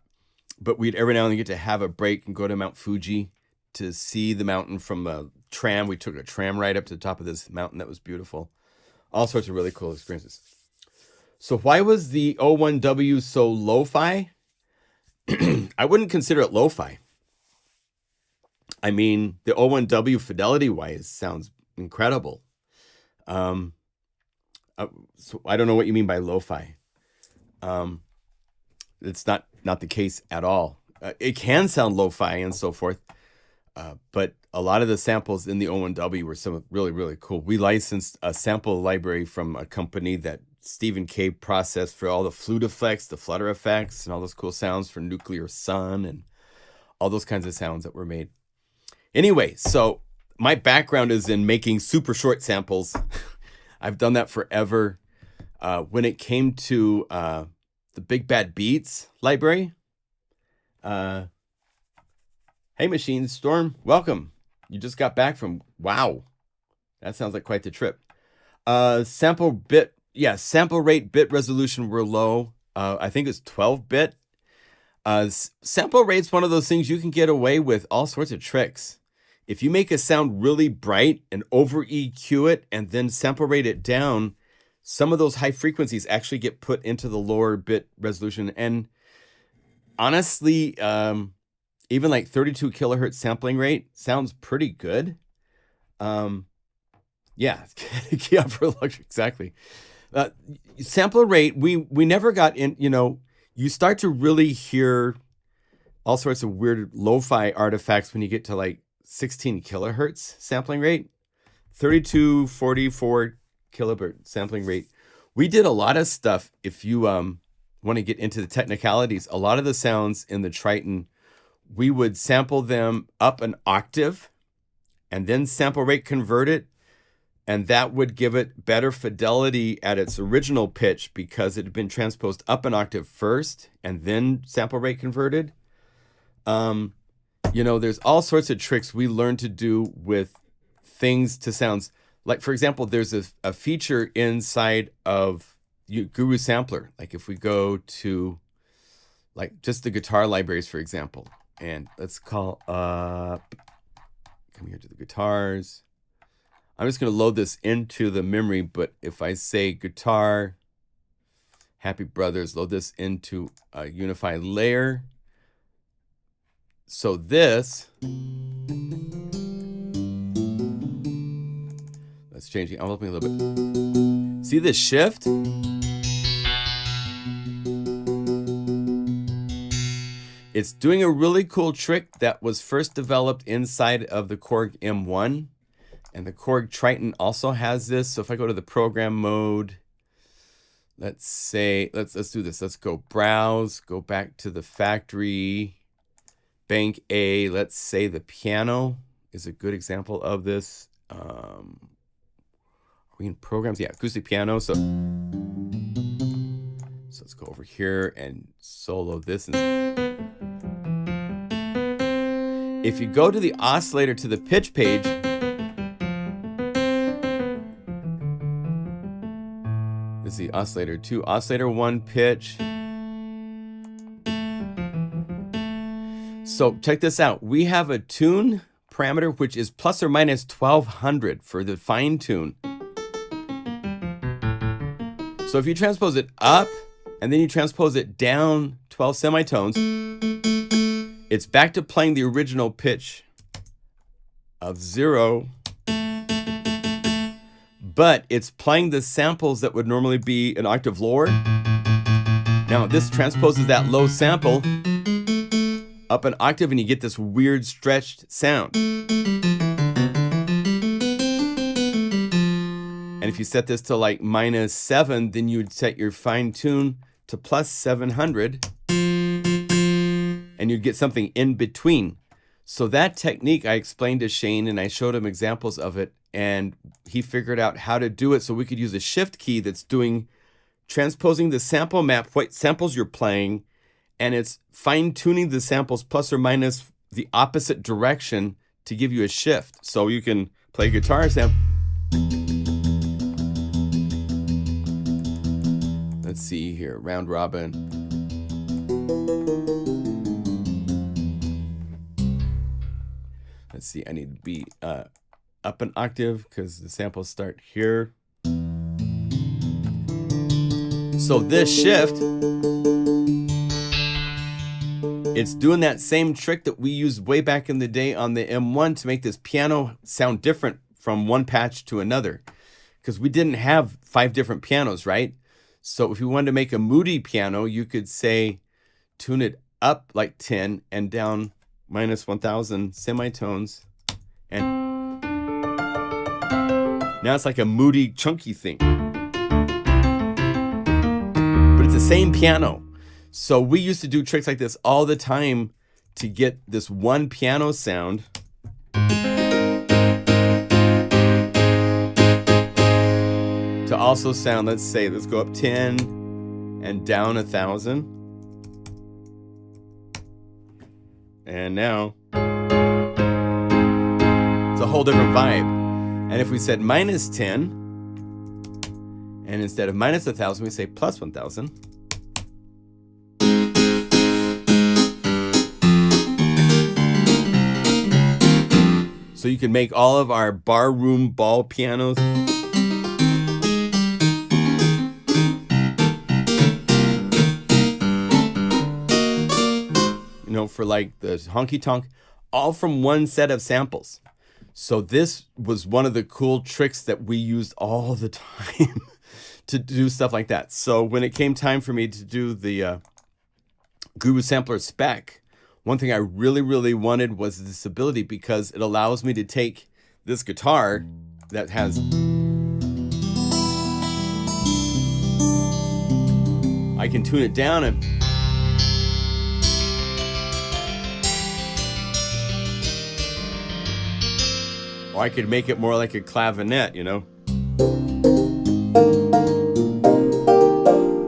but we'd every now and then get to have a break and go to Mount Fuji to see the mountain from a tram. We took a tram ride up to the top of this mountain. That was beautiful. All sorts of really cool experiences. So why was the O1W so lo-fi? I wouldn't consider it lo-fi. I mean, the O1W fidelity-wise sounds incredible. So I don't know what you mean by lo-fi. It's not the case at all. It can sound lo-fi and so forth, But a lot of the samples in the O1W were some really, really cool. We licensed a sample library from a company that Stephen K. processed for all the flute effects, the flutter effects, and all those cool sounds for Nuclear Sun and all those kinds of sounds that were made. Anyway, so my background is in making super short samples. I've done that forever. When it came to the Big Bad Beats library, hey, Machine Storm, welcome. You just got back from, wow. That sounds like quite the trip. Sample rate bit resolution were low. I think it's 12-bit. Sample rate's one of those things you can get away with all sorts of tricks. If you make a sound really bright and over EQ it and then sample rate it down, some of those high frequencies actually get put into the lower bit resolution. And honestly, even like 32 kilohertz sampling rate sounds pretty good. Yeah, key up for luxury, exactly. Sample rate, we never got in, you start to really hear all sorts of weird lo-fi artifacts when you get to like 16 kilohertz sampling rate, 32, 44 kilohertz sampling rate. We did a lot of stuff. If you want to get into the technicalities, a lot of the sounds in the Triton, we would sample them up an octave and then sample rate convert it. And that would give it better fidelity at its original pitch because it had been transposed up an octave first and then sample rate converted. There's all sorts of tricks we learned to do with things to sounds. Like, for example, there's a feature inside of Guru Sampler. Like if we go to like just the guitar libraries, for example, and let's call up, come here to the guitars. I'm just going to load this into the memory, but if I say guitar, Happy Brothers, load this into a Unify layer. So this, let's change the enveloping a little bit. See this shift? It's doing a really cool trick that was first developed inside of the Korg M1. And the Korg Triton also has this. So if I go to the program mode, let's say, let's do this. Let's go browse, go back to the factory, bank A. Let's say the piano is a good example of this. Are we in programs? Yeah, acoustic piano. So let's go over here and solo this. If you go to the oscillator to the pitch page, this is the oscillator 2, oscillator 1 pitch. So check this out. We have a tune parameter which is plus or minus 1200 for the fine tune. So if you transpose it up and then you transpose it down 12 semitones, it's back to playing the original pitch of 0. But it's playing the samples that would normally be an octave lower. Now this transposes that low sample up an octave and you get this weird stretched sound. And if you set this to like -7, then you would set your fine tune to plus 700 and you'd get something in between. So that technique I explained to Shane and I showed him examples of it. And he figured out how to do it so we could use a shift key that's transposing the sample map, what samples you're playing, and it's fine-tuning the samples plus or minus the opposite direction to give you a shift. So you can play guitar sample. Let's see here, round robin. Let's see, I need to be up an octave because the samples start here. So this shift, it's doing that same trick that we used way back in the day on the M1 to make this piano sound different from one patch to another. Because we didn't have 5 different pianos, right? So if you wanted to make a moody piano, you could say tune it up like 10 and down minus 1000 semitones, and now it's like a moody, chunky thing. But it's the same piano. So we used to do tricks like this all the time to get this one piano sound to also sound, let's say, let's go up 10 and down 1000. And now it's a whole different vibe. And if we said minus 10, and instead of minus 1000, we say plus 1000. So you can make all of our barroom ball pianos for like the honky tonk, all from one set of samples. So this was one of the cool tricks that we used all the time to do stuff like that. So when it came time for me to do the Guru Sampler spec, one thing I really, really wanted was this ability, because it allows me to take this guitar that has, I can tune it down and or I could make it more like a clavinet, you know?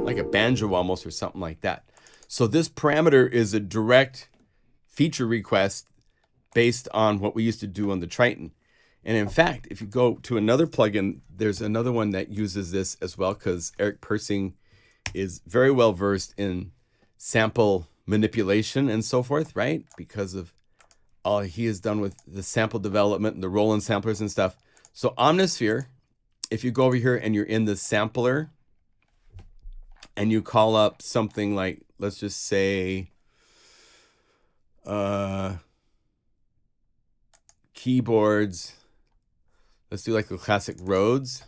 Like a banjo almost, or something like that. So this parameter is a direct feature request based on what we used to do on the Triton. And in fact, if you go to another plugin, there's another one that uses this as well, because Eric Persing is very well versed in sample manipulation and so forth, right? Because of all he has done with the sample development and the Roland samplers and stuff. So Omnisphere, if you go over here and you're in the sampler and you call up something like, let's just say, keyboards. Let's do like the classic Rhodes.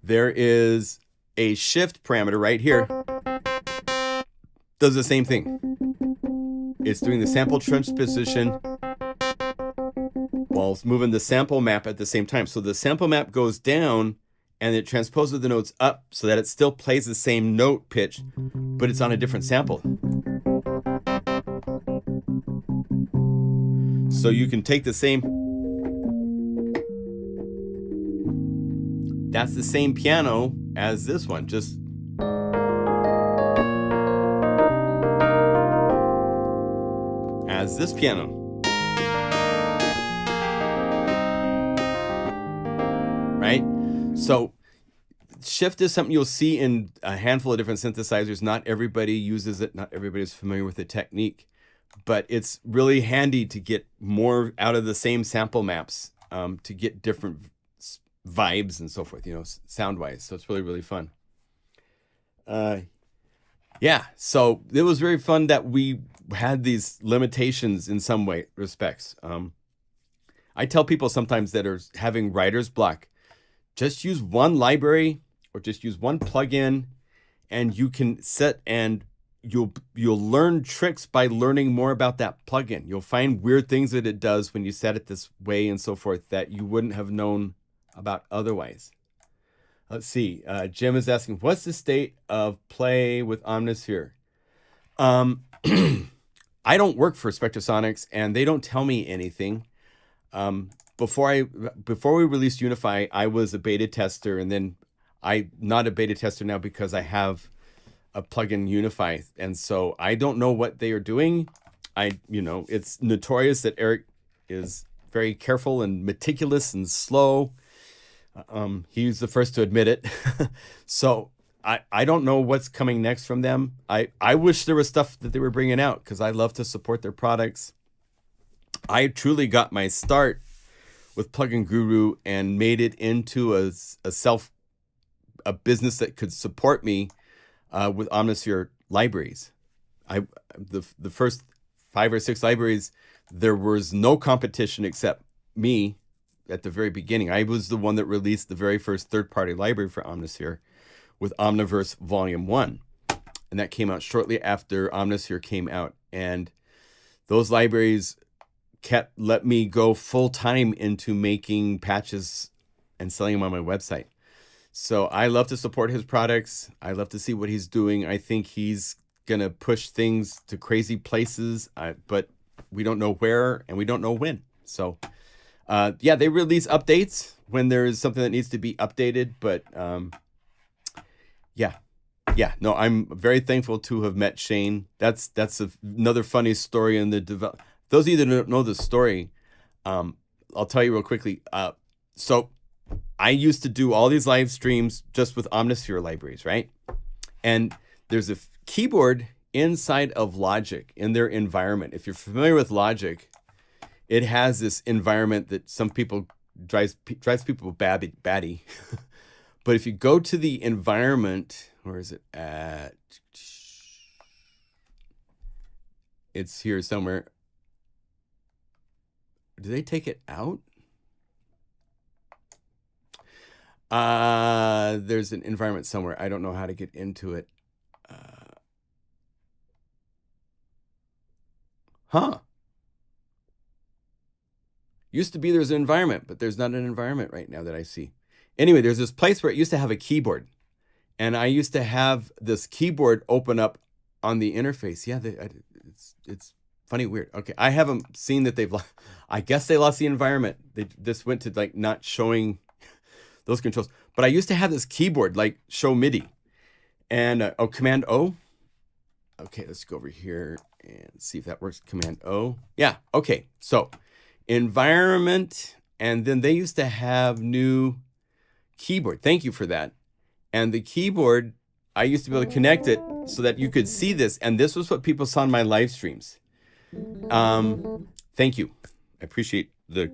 There is a shift parameter right here. Does the same thing. It's doing the sample transposition while it's moving the sample map at the same time. So the sample map goes down and it transposes the notes up so that it still plays the same note pitch, but it's on a different sample. So you can take the same, that's the same piano as this one, just as this piano. Right? So shift is something you'll see in a handful of different synthesizers. Not everybody uses it. Not everybody's familiar with the technique, but it's really handy to get more out of the same sample maps, to get different vibes and so forth, you know, sound wise. So it's really, really fun. Yeah, so it was very fun that we had these limitations in some way respects. I tell people sometimes that are having writer's block, just use one library or just use one plugin, and you can set, and you'll learn tricks by learning more about that plugin. You'll find weird things that it does when you set it this way and so forth that you wouldn't have known about otherwise. Let's see. Jim is asking, what's the state of play with Omnisphere? I don't work for Spectrasonics, and they don't tell me anything. Before we released Unify, I was a beta tester, and then I'm not a beta tester now because I have a plugin Unify, and so I don't know what they are doing. It's notorious that Eric is very careful and meticulous and slow. He's the first to admit it. So I don't know what's coming next from them. I wish there was stuff that they were bringing out, because I love to support their products. I truly got my start with Plugin Guru and made it into a business that could support me with Omnisphere libraries. The first 5 or 6 libraries, there was no competition except me. At the very beginning, I was the one that released the very first third-party library for Omnisphere with Omniverse Volume 1. and that came out shortly after Omnisphere came out. And those libraries let me go full time into making patches and selling them on my website. So I love to support his products. I love to see what he's doing. I think he's gonna push things to crazy places, but we don't know where and we don't know when. So yeah, they release updates when there is something that needs to be updated. But yeah, no, I'm very thankful to have met Shane. That's another funny story in the Those of you that don't know the story, I'll tell you real quickly. So I used to do all these live streams just with Omnisphere libraries, right? And there's a keyboard inside of Logic in their environment. If you're familiar with Logic, it has this environment that some people drives people batty. But if you go to the environment, where is it at? It's here somewhere. Do they take it out? There's an environment somewhere. I don't know how to get into it. Used to be there's an environment, but there's not an environment right now that I see. Anyway, there's this place where it used to have a keyboard. And I used to have this keyboard open up on the interface. Yeah, it's funny, weird. Okay, I haven't seen that they've I guess they lost the environment. They just went to like not showing those controls. But I used to have this keyboard like show MIDI. And Command O. Okay, let's go over here and see if that works. Command O. Yeah, okay. So environment, and then they used to have new keyboard. Thank you for that. And the keyboard, I used to be able to connect it so that you could see this. And this was what people saw in my live streams. Thank you. I appreciate the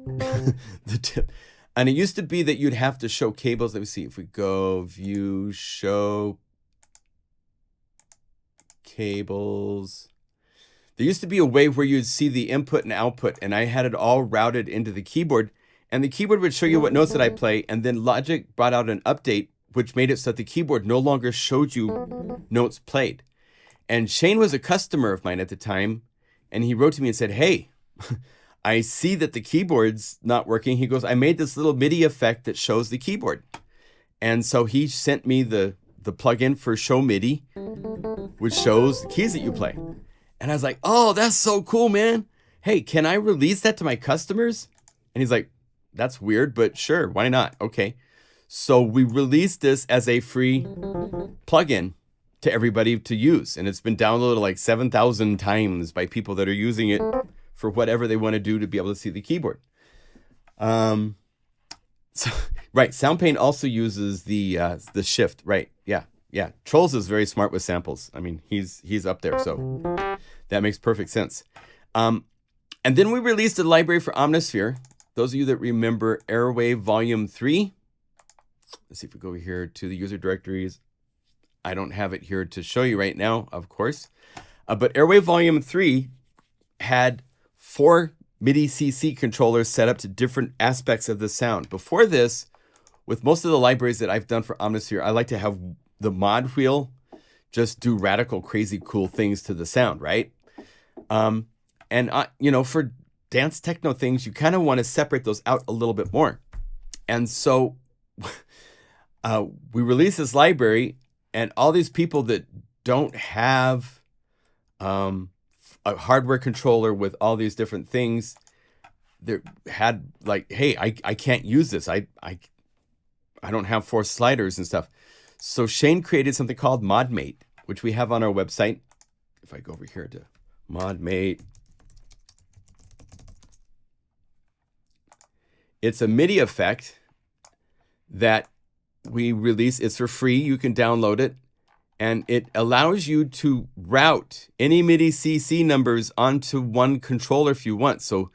the tip. And it used to be that you'd have to show cables. Let me see if we go view, show cables. There used to be a way where you'd see the input and output, and I had it all routed into the keyboard. And the keyboard would show you what notes that I play. And then Logic brought out an update, which made it so that the keyboard no longer showed you notes played. And Shane was a customer of mine at the time. And he wrote to me and said, hey, I see that the keyboard's not working. He goes, I made this little MIDI effect that shows the keyboard. And so he sent me the plugin for Show MIDI, which shows the keys that you play. And I was like, oh, that's so cool, man. Hey, can I release that to my customers? And he's like, that's weird, but sure, why not? Okay. So we released this as a free plugin to everybody to use. And it's been downloaded like 7,000 times by people that are using it for whatever they want to do to be able to see the keyboard. So, right, SoundPaint also uses the shift, right? Yeah. Trolls is very smart with samples. I mean, he's up there, so that makes perfect sense. And then we released a library for Omnisphere. Those of you that remember Airwave Volume 3. Let's see if we go here to the user directories. I don't have it here to show you right now, of course. But Airwave Volume 3 had 4 MIDI CC controllers set up to different aspects of the sound. Before this, with most of the libraries that I've done for Omnisphere, I like to have the mod wheel just do radical, crazy, cool things to the sound, right? For dance techno things, you kind of want to separate those out a little bit more. And so we released this library, and all these people that don't have a hardware controller with all these different things, they had like, hey, I can't use this. I don't have 4 sliders and stuff. So Shane created something called ModMate, which we have on our website. If I go over here to ModMate, it's a MIDI effect that we release. It's for free. You can download it. And it allows you to route any MIDI CC numbers onto one controller if you want. So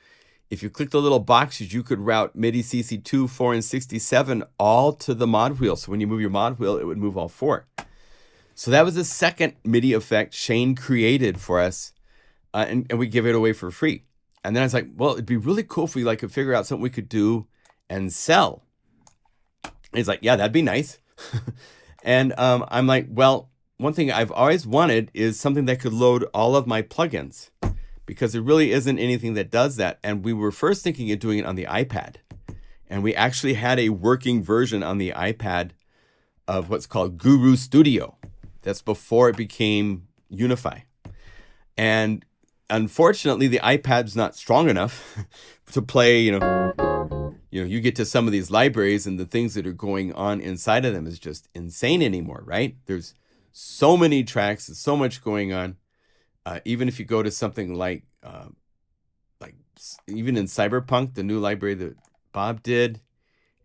if you click the little boxes, you could route MIDI CC 2, 4, and 67 all to the mod wheel. So when you move your mod wheel, it would move all 4. So that was the second MIDI effect Shane created for us. And we give it away for free. And then I was like, well, it'd be really cool if we could figure out something we could do and sell. And he's like, yeah, that'd be nice. And I'm like, well, one thing I've always wanted is something that could load all of my plugins, because there really isn't anything that does that. And we were first thinking of doing it on the iPad. And we actually had a working version on the iPad of what's called Guru Studio. That's before it became Unify. And unfortunately, the iPad's not strong enough to play, you get to some of these libraries and the things that are going on inside of them is just insane anymore, right? There's so many tracks and so much going on. Even if you go to something like even in CyberPunk, the new library that Bob did,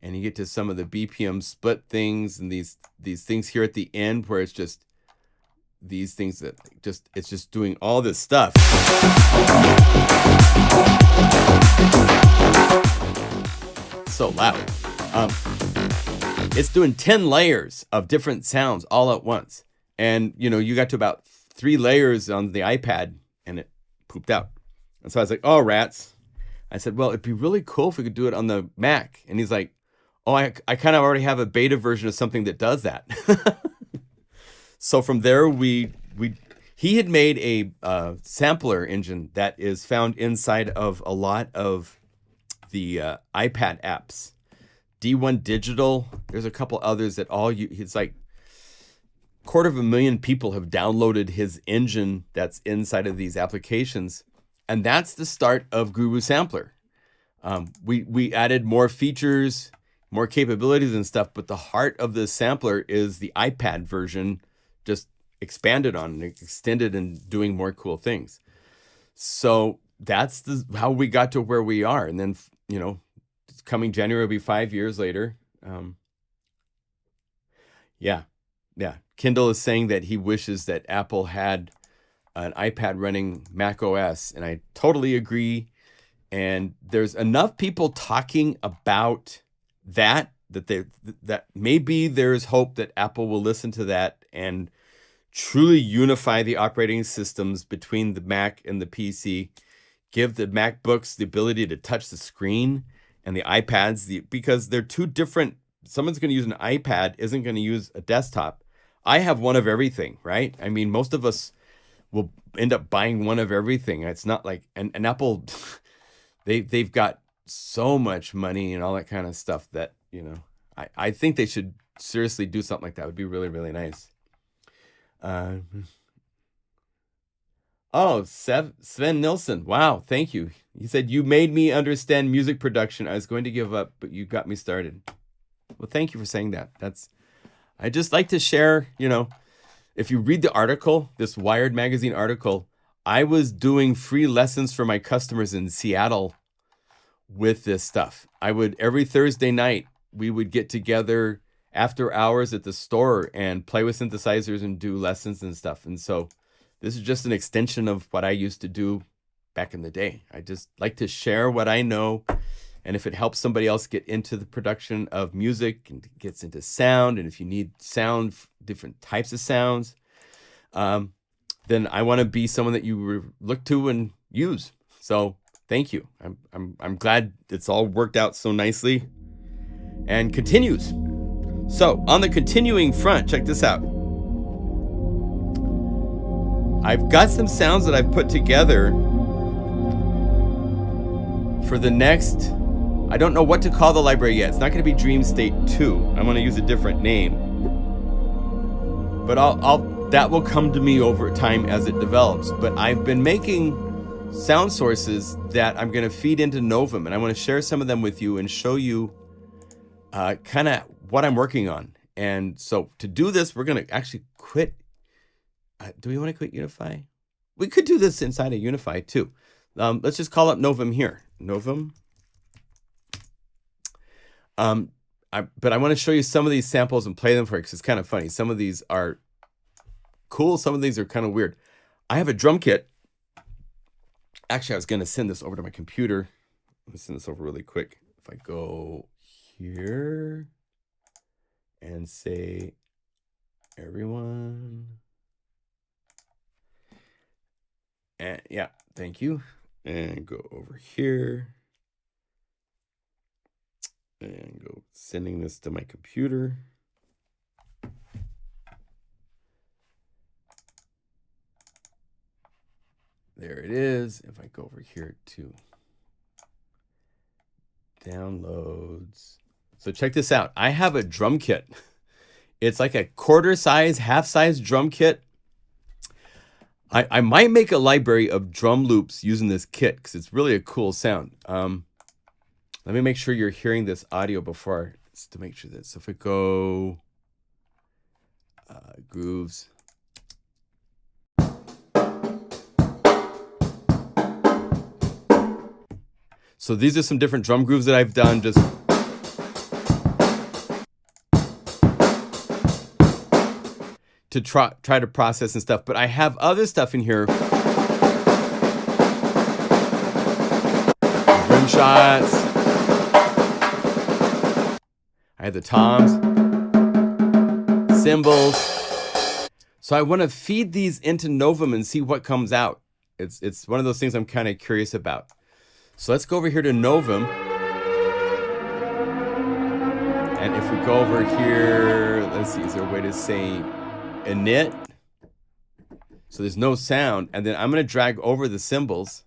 and you get to some of the BPM split things and these things here at the end where it's just these things that it's just doing all this stuff. So loud. It's doing 10 layers of different sounds all at once. And, you got to about 3 layers on the iPad and it pooped out. And so I was like, oh, rats. I said, well, it'd be really cool if we could do it on the Mac. And he's like, oh, I kind of already have a beta version of something that does that. So from there, he had made a sampler engine that is found inside of a lot of the iPad apps. D1 Digital, there's a couple others that it's like 250,000 people have downloaded his engine that's inside of these applications. And that's the start of Guru Sampler. We added more features, more capabilities and stuff, but the heart of the sampler is the iPad version, just expanded on and extended and doing more cool things. So that's how we got to where we are. And then, coming January will be 5 years later. Yeah. Kindle is saying that he wishes that Apple had an iPad running Mac OS, and I totally agree. And there's enough people talking about that maybe there's hope that Apple will listen to that and truly unify the operating systems between the Mac and the PC, give the MacBooks the ability to touch the screen and the iPads, because they're two different. Someone's going to use an iPad, isn't going to use a desktop. I have one of everything, right? I mean, most of us will end up buying one of everything. It's not like, and Apple, they've got so much money and all that kind of stuff that, I think they should seriously do something like that. It would be really, really nice. Sven Nilsson. Wow, thank you. He said, you made me understand music production. I was going to give up, but you got me started. Well, thank you for saying that. I just like to share, if you read the article, this Wired magazine article, I was doing free lessons for my customers in Seattle with this stuff. Every Thursday night, we would get together after hours at the store and play with synthesizers and do lessons and stuff. And so this is just an extension of what I used to do back in the day. I just like to share what I know. And if it helps somebody else get into the production of music and gets into sound, and if you need sound, different types of sounds, then I want to be someone that you look to and use. So thank you. I'm glad it's all worked out so nicely and continues. So on the continuing front, check this out. I've got some sounds that I've put together for the next, I don't know what to call the library yet. It's not going to be Dream State 2. I'm going to use a different name. But that will come to me over time as it develops. But I've been making sound sources that I'm going to feed into Novum, and I want to share some of them with you and show you kind of what I'm working on. And so to do this, we're going to actually quit. Do we want to quit Unify? We could do this inside of Unify too. Let's just call up Novum here. Novum. But I want to show you some of these samples and play them for you because it's kind of funny. Some of these are cool. Some of these are kind of weird. I have a drum kit. Actually, I was going to send this over to my computer. Let me send this over really quick. If I go here and say, everyone. And yeah, thank you. And go over here. And go sending this to my computer. There it is. If I go over here to downloads. So check this out. I have a drum kit. It's like a quarter size, half size drum kit. I might make a library of drum loops using this kit because it's really a cool sound. Let me make sure you're hearing this audio before, just to make sure that. So if we go grooves. So these are some different drum grooves that I've done just to try to process and stuff. But I have other stuff in here. Rim shots. I have the toms, cymbals. So I want to feed these into Novum and see what comes out. It's one of those things I'm kind of curious about. So let's go over here to Novum. And if we go over here, let's see, is there a way to say init? So there's no sound. And then I'm going to drag over the cymbals.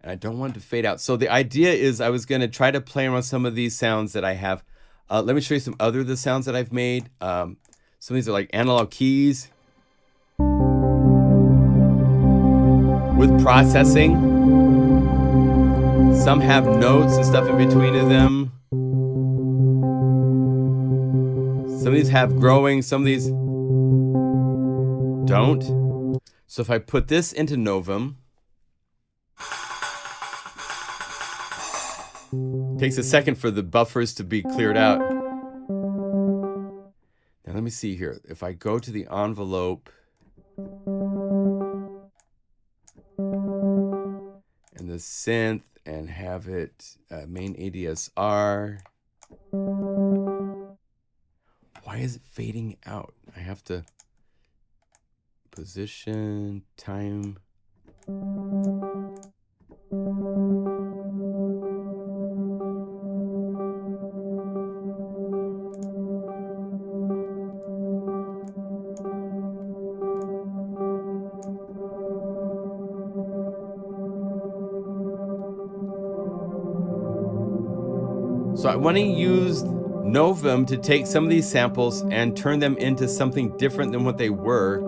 I don't want it to fade out. So the idea is I was going to try to play around some of these sounds that I have. Let me show you some other of the sounds that I've made. Some of these are like analog keys with processing. Some have notes and stuff in between of them. Some of these have growing, some of these don't. So if I put this into Novum, takes a second for the buffers to be cleared out. Now let me see here. If I go to the envelope and the synth and have it main ADSR. Why is it fading out? I have to position, time. So I want to use Novum to take some of these samples and turn them into something different than what they were.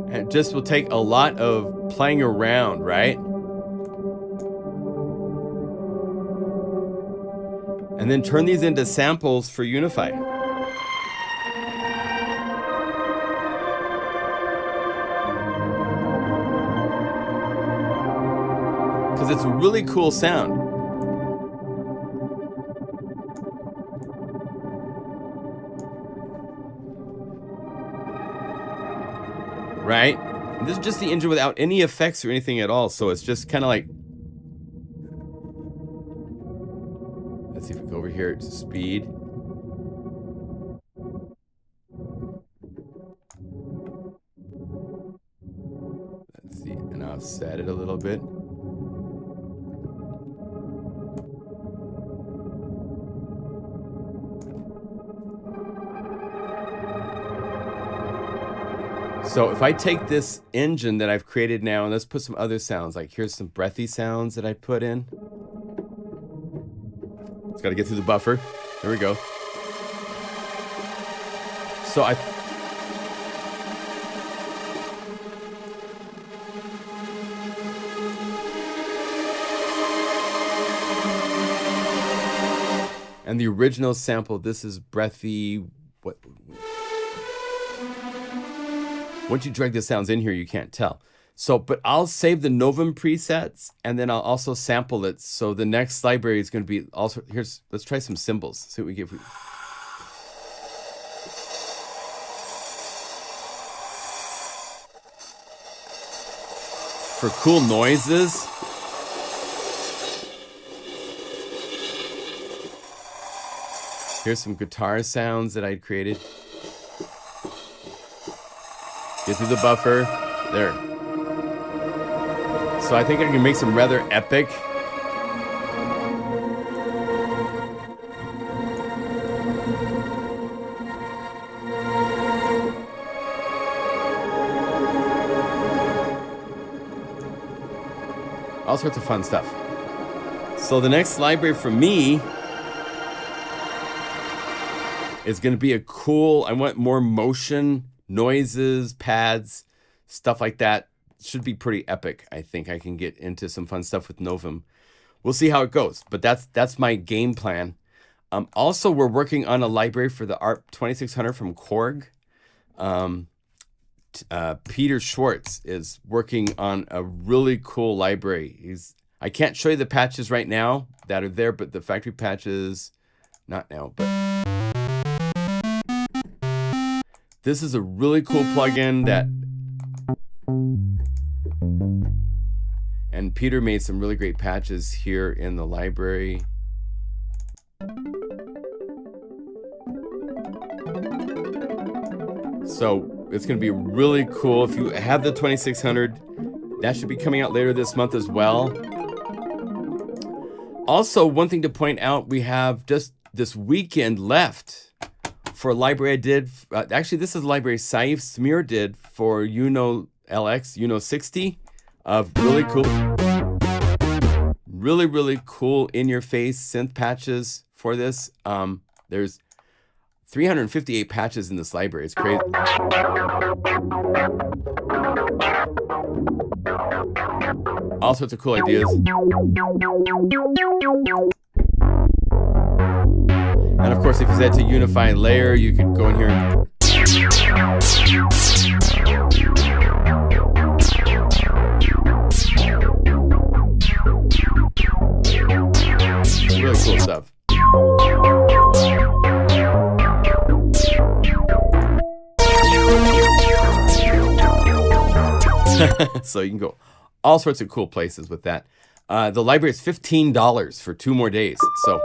And it just will take a lot of playing around, right? And then turn these into samples for Unify. Because it's a really cool sound. Right? And this is just the engine without any effects or anything at all. So it's just kind of like, let's see if we go over here to speed. Let's see, and I'll set it a little bit. So if I take this engine that I've created now and let's put some other sounds, like here's some breathy sounds that I put in. It's got to get through the buffer. There we go. So and the original sample, this is breathy. What? Once you drag the sounds in here, you can't tell. So, but I'll save the Novum presets and then I'll also sample it. So the next library is going to be also, let's try some cymbals. See what we get. for cool noises. Here's some guitar sounds that I created. Get through the buffer. There. So I think I can make some rather epic. All sorts of fun stuff. So the next library for me is going to be a cool, I want more motion, noises, pads, stuff like that. Should be pretty epic. I think I can get into some fun stuff with Novum. We'll see how it goes, but that's my game plan. Also, we're working on a library for the ARP 2600 from Korg. Peter Schwartz is working on a really cool library. I can't show you the patches right now that are there, but the factory patches, not now, but this is a really cool plugin that, and Peter made some really great patches here in the library. So it's going to be really cool. If you have the 2600, that should be coming out later this month as well. Also, one thing to point out, we have just this weekend left for a library I did. Actually, this is a library Saif Smir did for Uno LX, Uno 60 of really cool, really cool in-your-face synth patches for this. There's 358 patches in this library. It's crazy. All sorts of cool ideas. And of course, if you set to Unify Layer, you could go in here and really cool stuff. So you can go all sorts of cool places with that. The library is $15 for 2 more days. So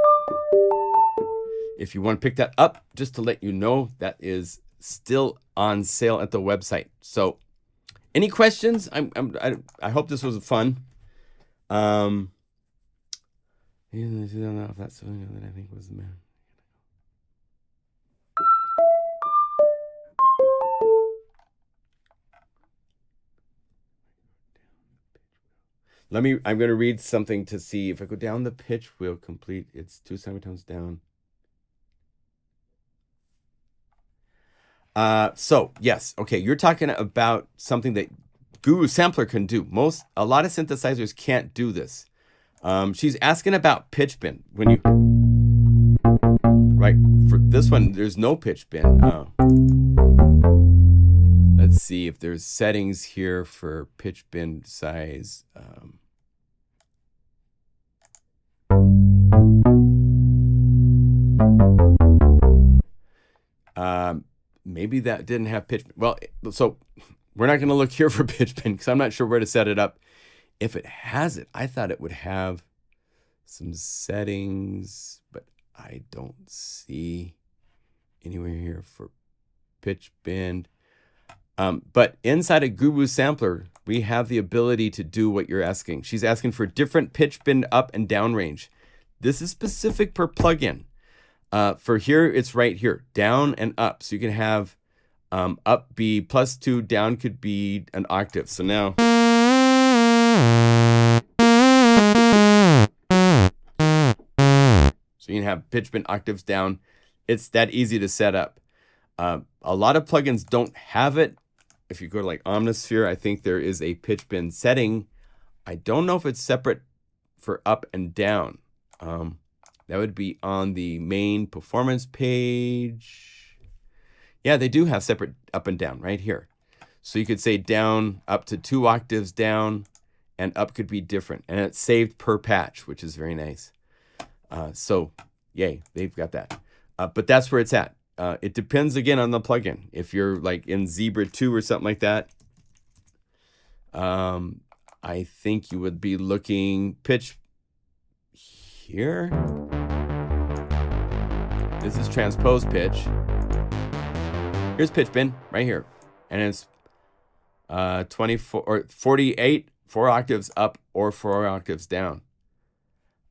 if you want to pick that up, just to let you know, that is still on sale at the website. So any questions? I hope this was fun. I don't know if that's something that I think was the man. I'm going to read something to see if I go down the pitch wheel complete. It's 2 semitones down. So yes, okay, you're talking about something that Guru Sampler can do. A lot of synthesizers can't do this. She's asking about pitch bend. When you, right, for this one, there's no pitch bend. Let's see if there's settings here for pitch bend size. Maybe that didn't have pitch bend. Well, so we're not going to look here for pitch bend because I'm not sure where to set it up. If it has it, I thought it would have some settings, but I don't see anywhere here for pitch bend. But inside a Guru Sampler, we have the ability to do what you're asking. She's asking for different pitch bend up and down range. This is specific per plugin. For here, it's right here, down and up. So you can have up be +2, down could be an octave. So now, so you can have pitch bend octaves down. It's that easy to set up. A lot of plugins don't have it. If you go to like Omnisphere, I think there is a pitch bend setting. I don't know if it's separate for up and down. That would be on the main performance page. Yeah, they do have separate up and down right here. So you could say down up to 2 octaves down, and up could be different. And it's saved per patch, which is very nice. So yay, they've got that. But that's where it's at. It depends again on the plugin. If you're like in Zebra 2 or something like that, I think you would be looking pitch here. This is transpose pitch. Here's pitch bin right here. And it's 24 or 48, 4 octaves up or 4 octaves down.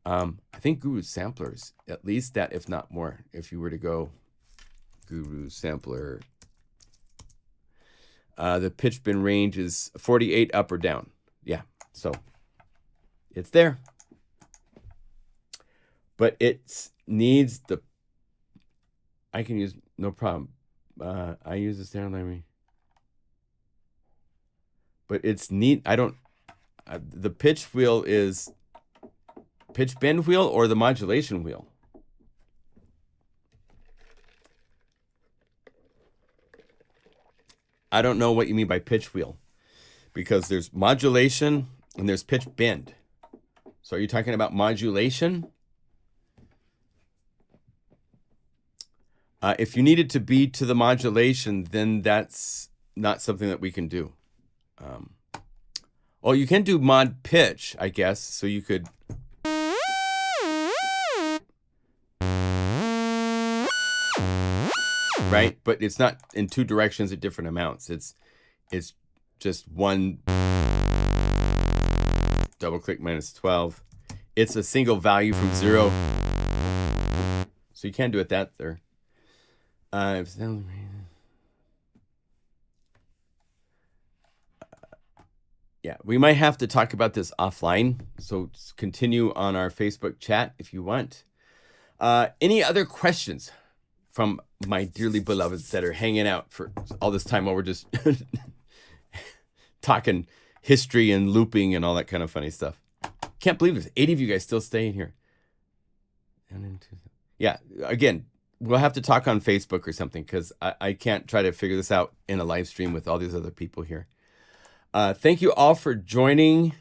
I think Guru samplers, at least that, if not more. If you were to go Guru sampler, the pitch bin range is 48 up or down. Yeah, so it's there. But it needs the, I can use, no problem. I use the standard library. But it's neat. I don't, the pitch wheel is pitch bend wheel or the modulation wheel? I don't know what you mean by pitch wheel, because there's modulation and there's pitch bend. So are you talking about modulation? If you need it to be to the modulation, then that's not something that we can do. Well, you can do mod pitch, I guess. So you could. Right? But it's not in 2 directions at different amounts. It's just one double click -12. It's a single value from 0. So you can do it that there. Yeah, we might have to talk about this offline. So continue on our Facebook chat if you want. Any other questions from my dearly beloveds that are hanging out for all this time while we're just talking history and looping and all that kind of funny stuff? Can't believe there's 80 of you guys still staying here. Yeah, again, we'll have to talk on Facebook or something, because I can't try to figure this out in a live stream with all these other people here. Thank you all for joining.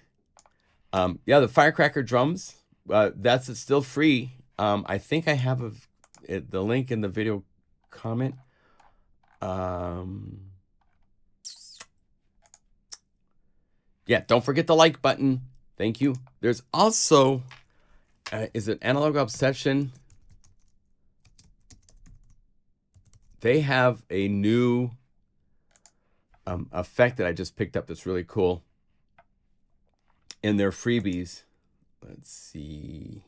Yeah, the Firecracker drums, that's still free. I think I have the link in the video comment. Yeah, don't forget the like button. Thank you. There's also, is it Analog Obsession? They have a new effect that I just picked up that's really cool in their freebies. Let's see.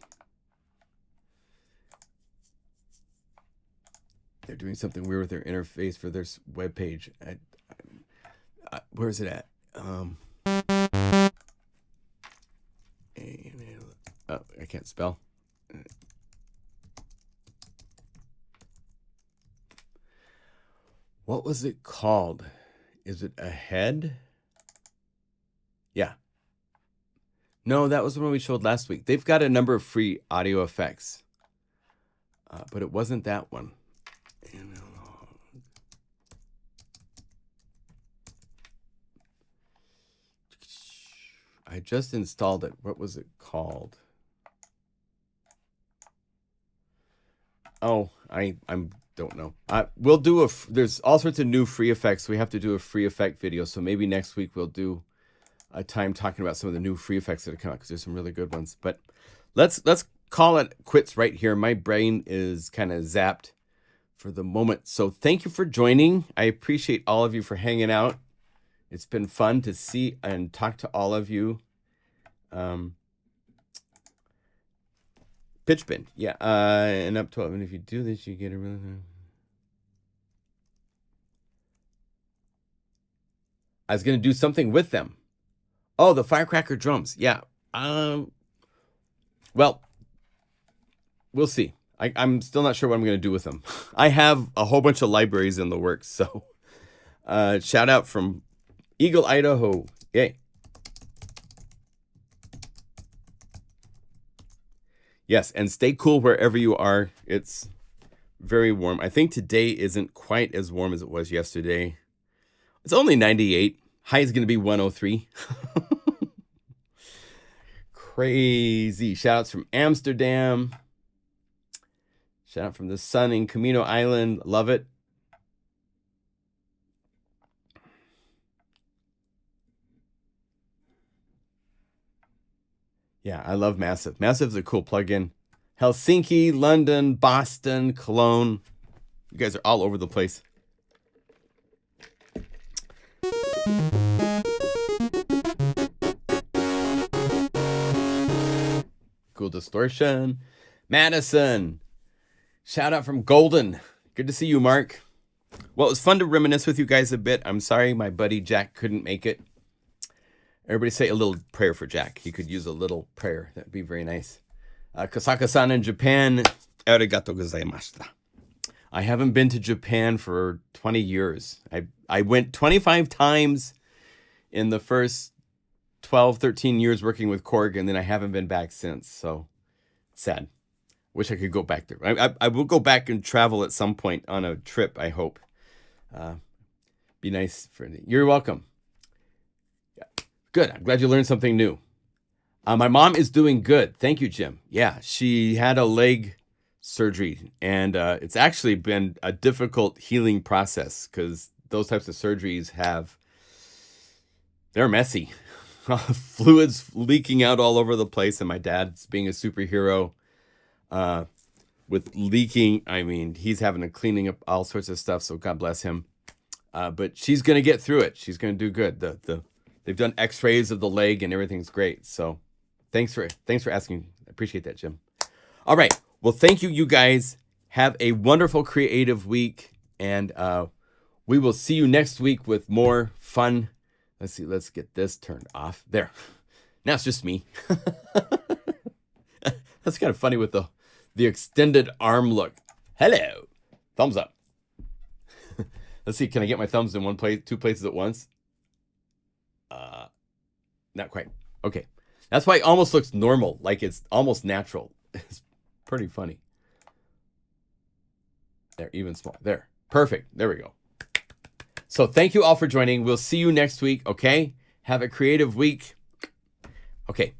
They're doing something weird with their interface for their web page. Where is it at? Oh, I can't spell. What was it called? Is it Ahead? Yeah. No, that was the one we showed last week. They've got a number of free audio effects, but it wasn't that one. I just installed it. What was it called? Oh, I don't know. We'll do there's all sorts of new free effects. We have to do a free effect video. So maybe next week we'll do a time talking about some of the new free effects that have come out, because there's some really good ones. But let's call it quits right here. My brain is kind of zapped for the moment. So thank you for joining. I appreciate all of you for hanging out. It's been fun to see and talk to all of you. Pitch bin, yeah, and up 12. And if you do this, you get a really. I was gonna do something with them. Oh, the Firecracker drums, yeah. Well, we'll see. I'm still not sure what I'm gonna do with them. I have a whole bunch of libraries in the works. So, shout out from Eagle, Idaho. Yay. Yes, and stay cool wherever you are. It's very warm. I think today isn't quite as warm as it was yesterday. It's only 98. High is going to be 103. Crazy. Shout outs from Amsterdam. Shout out from the sun in Camino Island. Love it. Yeah, I love Massive. Massive's a cool plugin. Helsinki, London, Boston, Cologne. You guys are all over the place. Cool distortion. Madison. Shout out from Golden. Good to see you, Mark. Well, it was fun to reminisce with you guys a bit. I'm sorry my buddy Jack couldn't make it. Everybody say a little prayer for Jack. He could use a little prayer. That'd be very nice. Kosaka-san in Japan. Arigato gozaimashita. I haven't been to Japan for 20 years. I went 25 times in the first 12, 13 years working with Korg, and then I haven't been back since. So sad. Wish I could go back there. I will go back and travel at some point on a trip, I hope. Be nice for me. You're welcome. Yeah. Good. I'm glad you learned something new. My mom is doing good. Thank you, Jim. Yeah, she had a leg surgery, and it's actually been a difficult healing process because those types of surgeries they're messy. Fluids leaking out all over the place, and my dad's being a superhero with leaking. I mean, he's having to cleaning up all sorts of stuff, so God bless him. But she's going to get through it. She's going to do good. They've done x-rays of the leg, and everything's great. So thanks for asking. I appreciate that, Jim. All right. Well, thank you, you guys. Have a wonderful creative week, and we will see you next week with more fun. Let's see. Let's get this turned off. There. Now it's just me. That's kind of funny with the extended arm look. Hello. Thumbs up. Let's see. Can I get my thumbs in one place, two places at once? Not quite. Okay. That's why it almost looks normal, like it's almost natural. It's pretty funny. There, even small. There. Perfect. There we go. So thank you all for joining. We'll see you next week, okay? Have a creative week. Okay.